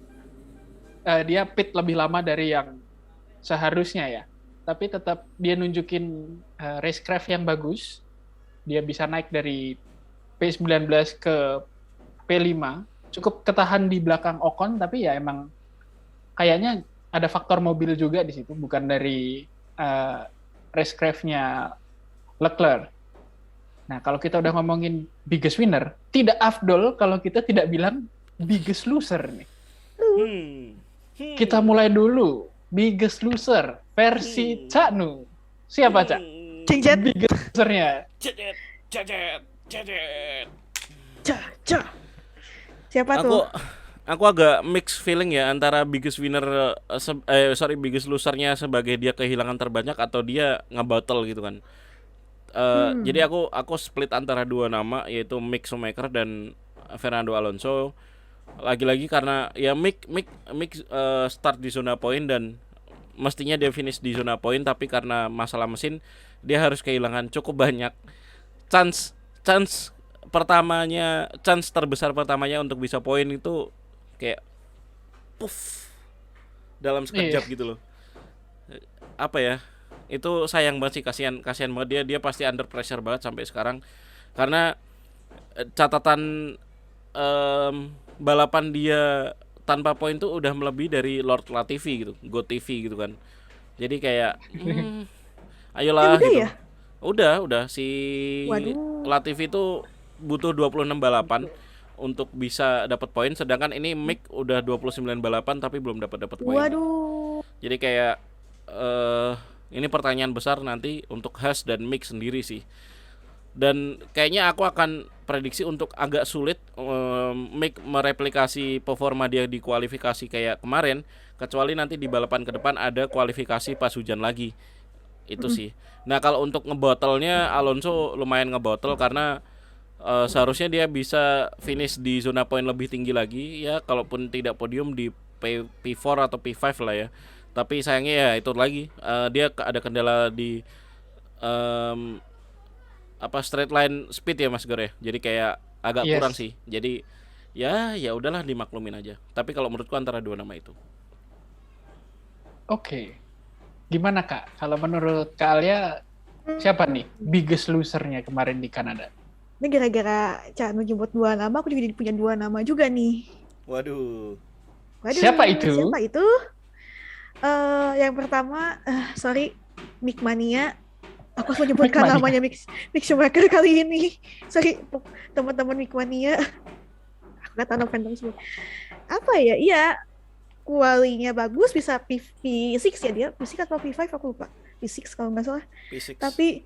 C: dia pit lebih lama dari yang seharusnya ya. Tapi tetap dia nunjukin racecraft yang bagus. Dia bisa naik dari P19 ke P5. Cukup ketahan di belakang Ocon, tapi ya emang kayaknya ada faktor mobil juga di situ, bukan dari racecraft-nya Leclerc. Nah, kalau kita udah ngomongin biggest winner, tidak afdol kalau kita tidak bilang biggest loser nih. Kita mulai dulu. Biggest loser versi Cak Nu. Siapa, Cak?
B: Cengjet.
C: Biggest losernya.
B: Siapa
A: Aku
B: tuh?
A: aku agak mixed feeling ya antara biggest winner biggest losernya sebagai dia kehilangan terbanyak atau dia nge-battle gitu kan. Jadi aku split antara dua nama yaitu Mick Schumacher dan Fernando Alonso. Lagi-lagi karena ya Mick start di zona poin dan mestinya dia finish di zona poin, tapi karena masalah mesin dia harus kehilangan cukup banyak chance terbesar pertamanya untuk bisa poin itu kayak puff dalam sekejap gitu loh. Apa ya? Itu sayang banget sih, kasihan banget dia pasti under pressure banget sampai sekarang karena catatan balapan dia tanpa poin tuh udah melebihi dari Lord Latifi gitu, Go TV gitu kan. Jadi kayak ayolah
B: Udah
A: gitu.
B: ya?
A: Udah si
B: Waduh.
A: Latifi itu butuh 26 balapan untuk bisa dapat poin, sedangkan ini Mick udah 29 balapan tapi belum dapat poin.
B: Waduh.
A: Jadi kayak ini pertanyaan besar nanti untuk Haas dan Mick sendiri sih. Dan kayaknya aku akan prediksi untuk agak sulit Mick mereplikasi performa dia di kualifikasi kayak kemarin, kecuali nanti di balapan ke depan ada kualifikasi pas hujan lagi. Itu sih. Nah, kalau untuk ngebotolnya Alonso lumayan ngebotol karena seharusnya dia bisa finish di zona poin lebih tinggi lagi ya, kalaupun tidak podium di P4 atau P5 lah ya. Tapi sayangnya ya itu lagi dia ada kendala di straight line speed ya Mas Gor ya. Jadi kayak agak
C: Yes.
A: kurang sih. Jadi ya udahlah dimaklumin aja. Tapi kalau menurutku antara dua nama itu.
C: Oke. Gimana, Kak? Kalau menurut Kak Alia, siapa nih biggest losernya kemarin di Kanada?
B: Ini gara-gara Cak Nu nyebut dua nama, aku juga jadi punya dua nama juga nih.
A: Waduh.
B: Waduh,
C: Siapa itu?
B: Siapa itu? Yang pertama, sorry, Mick Mania. Aku harus menyebutkan
C: Mick Mania.
B: namanya Mick Schumacher kali ini. Sorry, teman-teman Mick Mania. Aku nggak tahu nama fandom semua. Apa ya? Iya, kualinya bagus, bisa P6 ya dia, P6 atau P5 aku lupa. P6 kalau nggak salah.
A: P6.
B: Tapi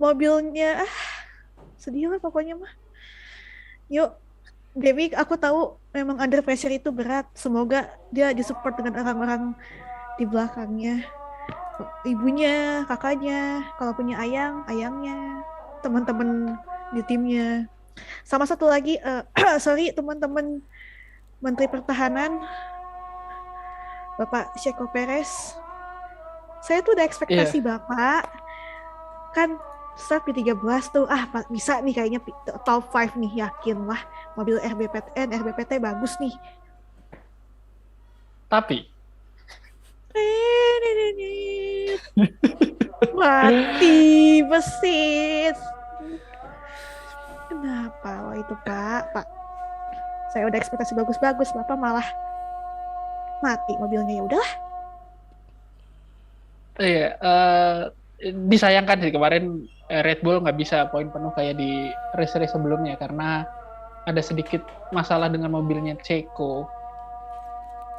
B: mobilnya sedih lah pokoknya mah. Yuk, Dewi, aku tahu memang under pressure itu berat. Semoga dia disupport dengan orang-orang di belakangnya. Ibunya, kakaknya, kalau punya ayangnya, teman-teman di timnya. Sama satu lagi, sorry teman-teman Menteri Pertahanan, Bapak Checo Perez. Saya tuh udah ekspektasi Bapak. Kan start P13 tuh, bisa nih kayaknya top 5 nih, yakin lah. Mobil RBPT bagus nih.
C: Tapi
B: mati mesin. Kenapa itu Pak? Saya udah ekspektasi bagus-bagus, Bapak malah mati mobilnya. Ya udahlah.
C: Iya, disayangkan sih kemarin Red Bull nggak bisa poin penuh kayak di race-race sebelumnya karena ada sedikit masalah dengan mobilnya Checo.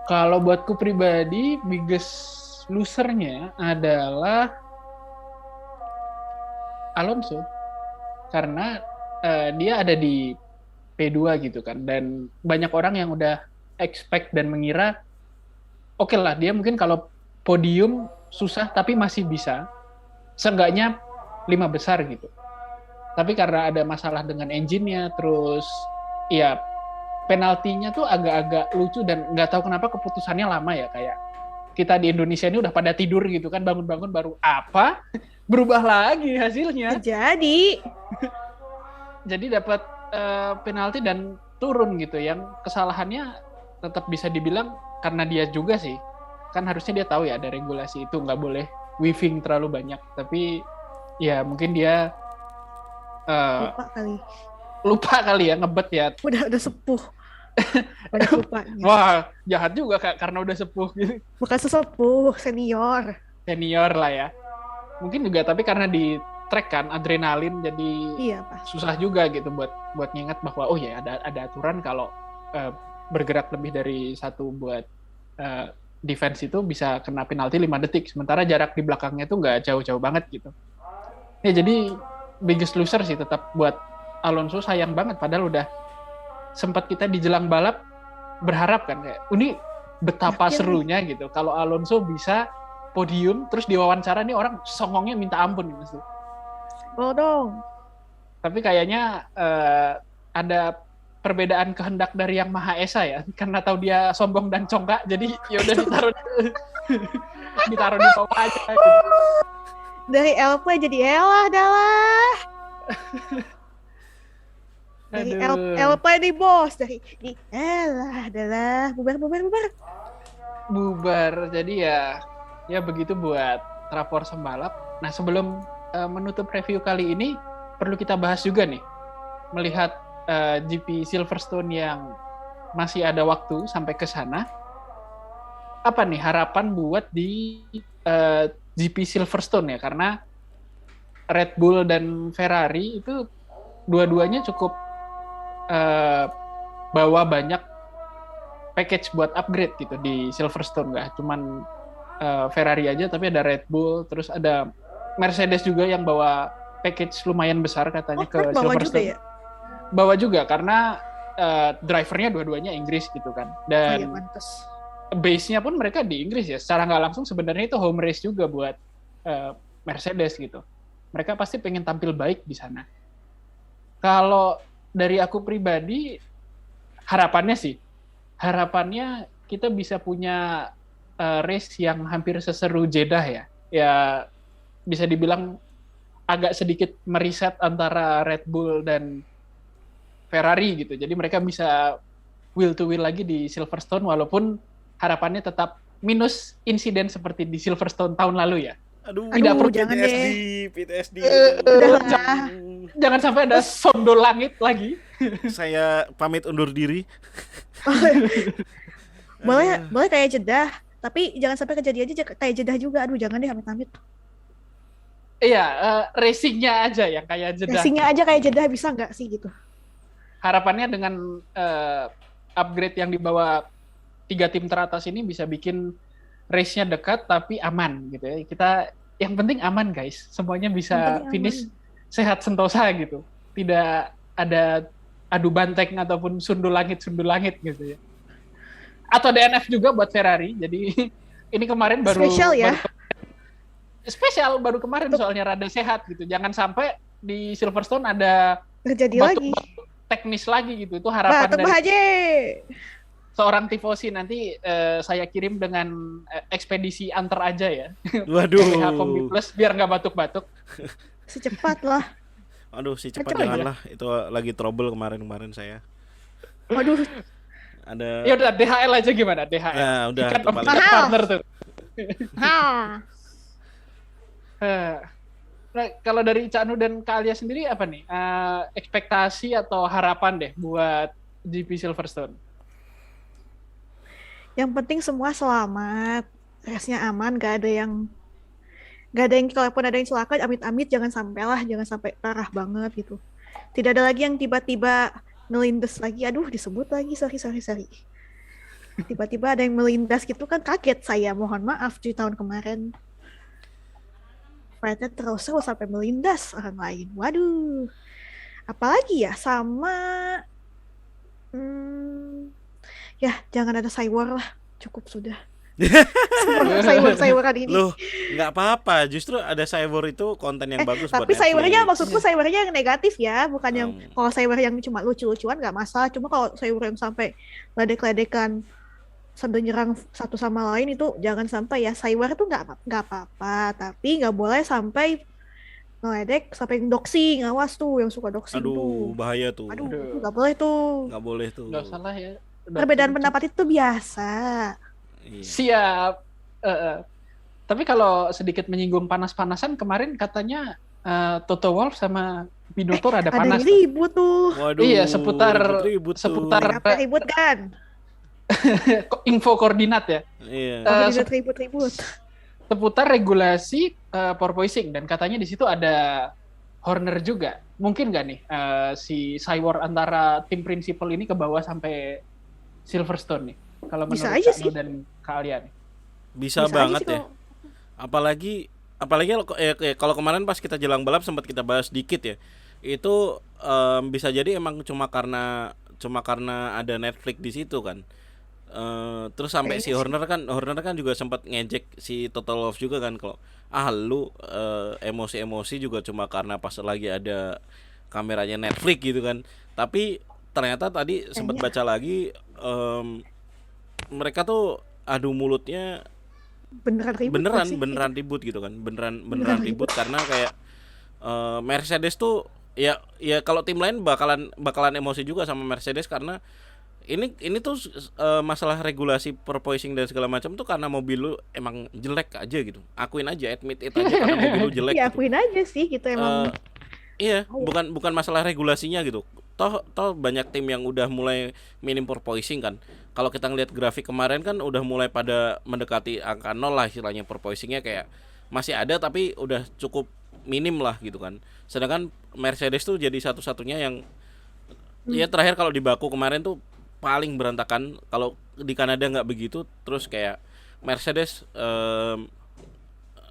C: Kalau buatku pribadi, biggest loser-nya adalah Alonso karena dia ada di P2 gitu kan, dan banyak orang yang udah expect dan mengira oke lah dia mungkin kalau podium susah tapi masih bisa seenggaknya 5 besar gitu. Tapi karena ada masalah dengan engine-nya, terus ya penaltinya tuh agak-agak lucu dan nggak tahu kenapa keputusannya lama ya, kayak kita di Indonesia ini udah pada tidur gitu kan, bangun-bangun baru apa berubah lagi hasilnya. Jadi dapat penalti dan turun gitu, yang kesalahannya tetap bisa dibilang karena dia juga sih, kan harusnya dia tahu ya ada regulasi itu nggak boleh weaving terlalu banyak, tapi ya mungkin dia lupa kali ya, ngebet ya.
B: Udah sepuh. Banyak lupanya.
C: Wah, jahat juga Kak, karena udah sepuh gitu.
B: Bukan sesepuh, senior
C: Senior lah ya. Mungkin juga, tapi karena di track kan adrenalin, jadi susah juga gitu buat nginget bahwa oh ya ada aturan kalau bergerak lebih dari satu buat defense itu bisa kena penalti 5 detik. Sementara jarak di belakangnya tuh nggak jauh-jauh banget gitu. Ya jadi biggest loser sih tetap buat Alonso, sayang banget padahal udah sempat kita di jelang balap berharap kan kayak ini betapa serunya gitu kalau Alonso bisa podium terus diwawancara nih orang songongnya minta ampun gitu.
B: Oh dong.
C: Tapi kayaknya ada perbedaan kehendak dari Yang Maha Esa ya, karena tahu dia sombong dan congkak jadi ya udah ditaruh di bawah aja gitu.
B: Dari LP jadi Elah adalah. Dari LP di bos, dari di Elah adalah bubar. Jadi ya begitu buat rapor sembalap. Nah, sebelum menutup review kali ini perlu kita bahas juga nih, melihat GP Silverstone yang masih ada waktu sampai ke sana. Apa nih harapan buat di GP Silverstone ya, karena Red Bull dan Ferrari itu dua-duanya cukup bawa banyak package buat upgrade gitu di Silverstone, nggak cuman Ferrari aja tapi ada Red Bull, terus ada Mercedes juga yang bawa package lumayan besar katanya ke Silverstone. Bawa juga karena drivernya dua-duanya Inggris gitu kan, dan base-nya pun mereka di Inggris ya, secara nggak langsung sebenarnya itu home race juga buat Mercedes gitu. Mereka pasti pengen tampil baik di sana. Kalau dari aku pribadi, harapannya kita bisa punya race yang hampir seseru Jeddah ya. Ya bisa dibilang agak sedikit meriset antara Red Bull dan Ferrari gitu. Jadi mereka bisa wheel to wheel lagi di Silverstone, walaupun harapannya tetap minus insiden seperti di Silverstone tahun lalu ya.
A: Aduh,
B: jangan
A: PTSD.
C: Jangan sampai ada sondo langit lagi.
A: Saya pamit undur diri.
B: boleh kayak Jeddah, tapi jangan sampai kejadian aja kayak Jeddah juga. Aduh, jangan deh, amit-amit.
C: Iya, racingnya aja yang kayak Jeddah.
B: Racingnya aja kayak Jeddah, bisa nggak sih gitu?
C: Harapannya dengan upgrade yang dibawa tiga tim teratas ini bisa bikin race-nya dekat tapi aman gitu ya. Kita yang penting aman guys, semuanya
B: Yang
C: bisa
B: penting
C: finish
B: aman.
C: sehat sentosa gitu. Tidak ada adu banteng ataupun sundul langit gitu ya. Atau DNF juga buat Ferrari. Jadi ini kemarin baru
B: Spesial ya.
C: spesial baru kemarin soalnya rada sehat gitu. Jangan sampai di Silverstone ada
B: Terjadi lagi.
C: batuk-batuk teknis lagi gitu. Itu harapan
B: Batuk
C: dari
B: Haji.
C: seorang tifosi. Nanti saya kirim dengan ekspedisi antar aja ya.
A: Waduh.
C: PH Kombi Plus biar nggak batuk-batuk.
B: Secepat lah.
A: Aduh, si cepat
B: Kacau ya?
A: janganlah. Itu lagi trouble kemarin saya.
B: Waduh,
A: Ada
C: Ya udah DHL aja gimana DHL?
A: Nah, udah
C: Ikan
A: itu paling.
C: of partner tuh.
B: ha.
C: Nah, kalau dari Cak Anu dan Kak Alia sendiri apa nih ekspektasi atau harapan deh buat GP Silverstone?
B: Yang penting semua selamat, race-nya aman, gak ada yang kalaupun ada yang celaka, amit-amit jangan sampai parah banget gitu. Tidak ada lagi yang tiba-tiba melindas lagi, aduh disebut lagi, sorry. Tiba-tiba ada yang melindas gitu kan, kaget saya, mohon maaf di tahun kemarin. Fightnya terus sampai melindas orang lain. Waduh. Apalagi ya sama ya jangan ada Cywar lah. Cukup sudah. Cyber-cyberan ini.
A: Loh, nggak apa-apa. Justru ada cyber itu konten yang bagus buat
B: Tapi cybernya
A: Netflix.
B: maksudku cybernya yang negatif ya, bukan yang
A: Hmm.
B: kalau cyber yang cuma lucu-lucuan nggak masalah. Cuma kalau cyber yang sampai ledek-ledekan sambil nyerang satu sama lain itu jangan sampai ya. Cyber itu nggak apa-apa, tapi nggak boleh sampai ngeledek sampai doxing. Awas tuh yang suka doxing
A: Aduh,
B: tuh.
A: bahaya tuh.
B: Aduh,
C: Aduh.
B: itu nggak boleh tuh.
A: Nggak boleh tuh.
C: Nggak salah ya. Udah
B: Perbedaan
C: lucu.
B: pendapat itu biasa.
A: Iya.
C: Siap. Tapi kalau sedikit menyinggung panas-panasan kemarin katanya Toto Wolff sama Binotto rada
B: Ada
C: panas.
B: yang ribut tuh.
A: Waduh.
C: Iya, seputar-
A: ribut-ribut tuh.
C: seputar-
B: Apa ribut kan?
C: Info koordinat ya.
A: Iya.
B: Kalau ribut-ribut.
C: Seputar regulasi porpoising dan katanya di situ ada Horner juga. Mungkin nggak nih si Cywar antara tim prinsipal ini ke bawah sampai Silverstone nih? Kalau
B: Bisa
C: menurut
B: aja
C: Cak
B: sih.
C: Nu dan Kak Alia nih.
A: Bisa
B: Bisa aja
A: banget
B: sih
A: ya. Apalagi kalau kemarin pas kita jelang balap sempat kita bahas dikit ya. Itu bisa jadi emang cuma karena ada Netflix di situ kan. Terus sampai si
B: Kayaknya
A: Horner kan juga sempat ngejek si Total Wolff juga kan kalau lu emosi juga cuma karena pas lagi ada kameranya Netflix gitu kan. Tapi ternyata tadi sempat baca lagi mereka tuh adu mulutnya beneran ribut gitu kan. Beneran ribut karena kayak Mercedes tuh ya kalau tim lain bakalan emosi juga sama Mercedes karena ini tuh masalah regulasi porpoising dan segala macam tuh karena mobil lu emang jelek aja gitu. Akuin aja, admit it aja karena mobil lu jelek
B: Ya
A: gitu.
B: akuin aja sih gitu emang.
A: Iya, bukan masalah regulasinya gitu. Toh banyak tim yang udah mulai minim porpoising kan. Kalau kita ngeliat grafik kemarin kan udah mulai pada mendekati angka 0 lah istilahnya, porpoisingnya kayak masih ada tapi udah cukup minim lah gitu kan. Sedangkan Mercedes tuh jadi satu-satunya yang ya terakhir kalau di Baku kemarin tuh paling berantakan. Kalau di Kanada nggak begitu. Terus kayak Mercedes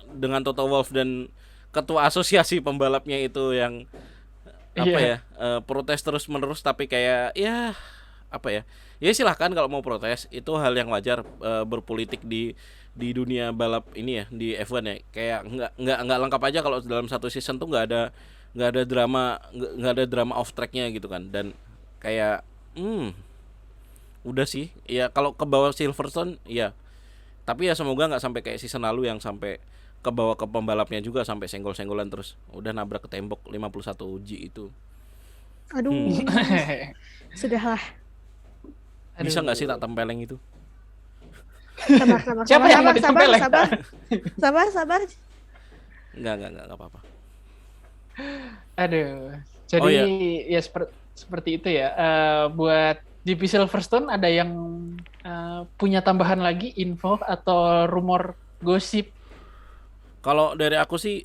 A: dengan Toto Wolff dan ketua asosiasi pembalapnya itu yang protes terus menerus, tapi kayak ya silahkan kalau mau protes, itu hal yang wajar. Berpolitik di dunia balap ini ya, di F1 ya, kayak nggak lengkap aja kalau dalam satu season tuh nggak ada drama off tracknya gitu kan. Dan kayak udah sih ya, kalau ke bawah Silverstone ya, tapi ya semoga nggak sampai kayak season lalu yang sampai ke bawah ke pembalapnya juga sampai senggol-senggolan terus udah nabrak ke tembok 51 G itu.
B: Aduh. Sudahlah.
A: Bisa nggak sih tak tempeleng itu?
B: Sabar.
C: Siapa yang mau ditempeleng?
B: Sabar.
A: Enggak apa-apa.
C: Aduh. Jadi
A: Oh, iya.
C: ya seperti itu ya. Buat GP Silverstone ada yang punya tambahan lagi info atau rumor gosip?
A: Kalau dari aku sih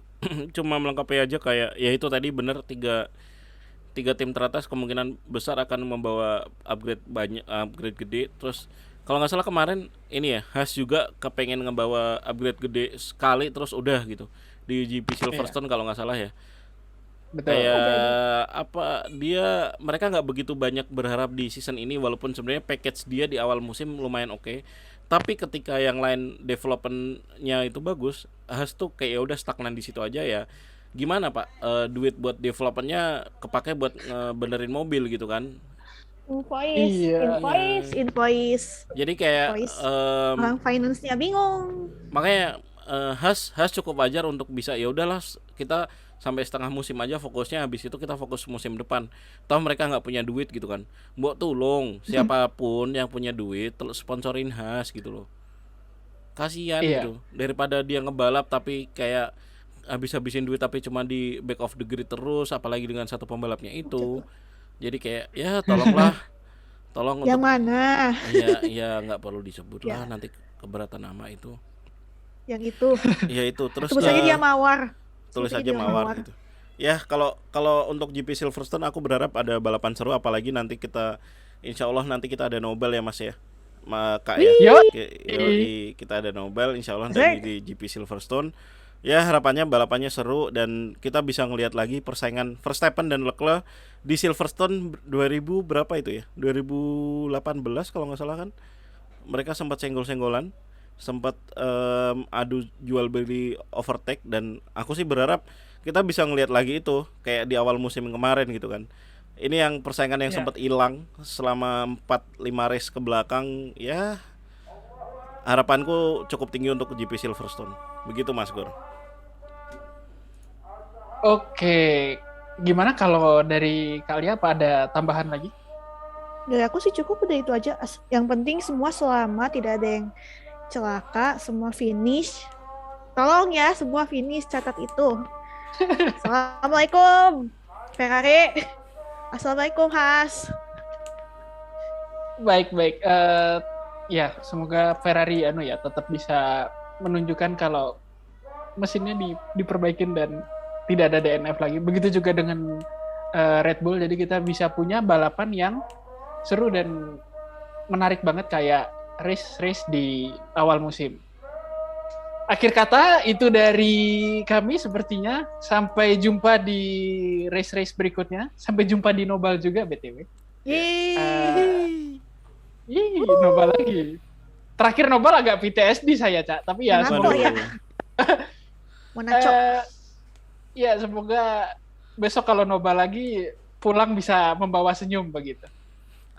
A: cuma melengkapi aja kayak ya itu tadi bener, tiga tim teratas kemungkinan besar akan membawa upgrade gede. Terus Kalau nggak salah kemarin ini ya, Haas juga kepengen ngebawa upgrade gede sekali terus udah gitu di GP Silverstone kalau nggak salah ya.
C: Betul.
A: Kayak apa dia mereka nggak begitu banyak berharap di season ini walaupun sebenarnya package dia di awal musim lumayan oke. Tapi ketika yang lain developmentnya itu bagus, Haas tuh kayak ya udah stagnan di situ aja ya. Gimana Pak? Duit buat developmentnya kepake buat benerin mobil gitu kan?
C: Iya.
B: Invoice.
A: Jadi kayak
B: Invoice. Orang finance-nya bingung.
A: makanya Haas cukup wajar untuk bisa ya udahlah kita sampai setengah musim aja fokusnya, habis itu kita fokus musim depan. Toh mereka nggak punya duit gitu kan. Mbok tolong siapapun yang punya duit sponsorin Haas gitu loh. Kasihan
C: Iya.
A: gitu. Daripada dia ngebalap tapi kayak habis-habisin duit tapi cuma di back of the grid terus, apalagi dengan satu pembalapnya itu. Jadi kayak ya tolonglah tolong
B: Yang
A: untuk
B: mana?
A: ya nggak perlu disebut lah
B: Ya.
A: nanti keberatan nama itu.
B: Yang itu.
A: Ya itu terus
B: Terus aja dia mawar.
A: tulis
B: Sebut
A: aja
B: dia
A: mawar gitu. Ya kalau untuk GP Silverstone aku berharap ada balapan seru, apalagi nanti kita insya Allah nanti kita ada Nobel ya Mas ya. Kak ya.
C: Yoi.
A: Kita ada Nobel insya Allah di GP Silverstone. Ya harapannya balapannya seru dan kita bisa ngelihat lagi persaingan Verstappen dan Leclerc di Silverstone 2000 berapa itu ya? 2018 kalau nggak salah kan. Mereka sempat senggol-senggolan, sempat adu jual beli overtake, dan aku sih berharap kita bisa ngelihat lagi itu kayak di awal musim kemarin gitu kan. Ini yang persaingan yang
C: Ya.
A: sempat hilang selama 4-5 race ke belakang ya. Harapanku cukup tinggi untuk GP Silverstone. Begitu Mas Gur.
C: Oke, gimana kalau dari kalian apa ada tambahan lagi?
B: Dari aku sih cukup udah itu aja. Yang penting semua selamat, tidak ada yang celaka, semua finish. Tolong ya, semua finish, catat itu. Assalamualaikum Ferrari. Assalamualaikum Haas.
C: Baik. Ya, semoga Ferrari tetap bisa menunjukkan kalau mesinnya diperbaikin dan tidak ada DNF lagi. Begitu juga dengan Red Bull, jadi kita bisa punya balapan yang seru dan menarik banget kayak race di awal musim. Akhir kata itu dari kami sepertinya. Sampai jumpa di race berikutnya. Sampai jumpa di Nobel juga BTW. Nobel lagi. Terakhir Nobel agak PTSD saya, Cak. Tapi ya
B: Kenapa
C: semoga
B: ya? Monacok.
C: ya semoga besok kalau Nobel lagi pulang bisa membawa senyum begitu.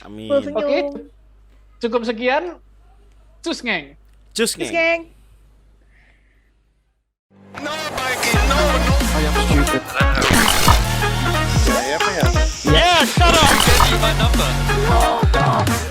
A: Amin.
B: Full senyum.
C: Oke. Cukup sekian. Cus ngeng.
A: Cus
B: Terus,
A: geng.
B: geng.
D: Yeah, shut up! Get you my number.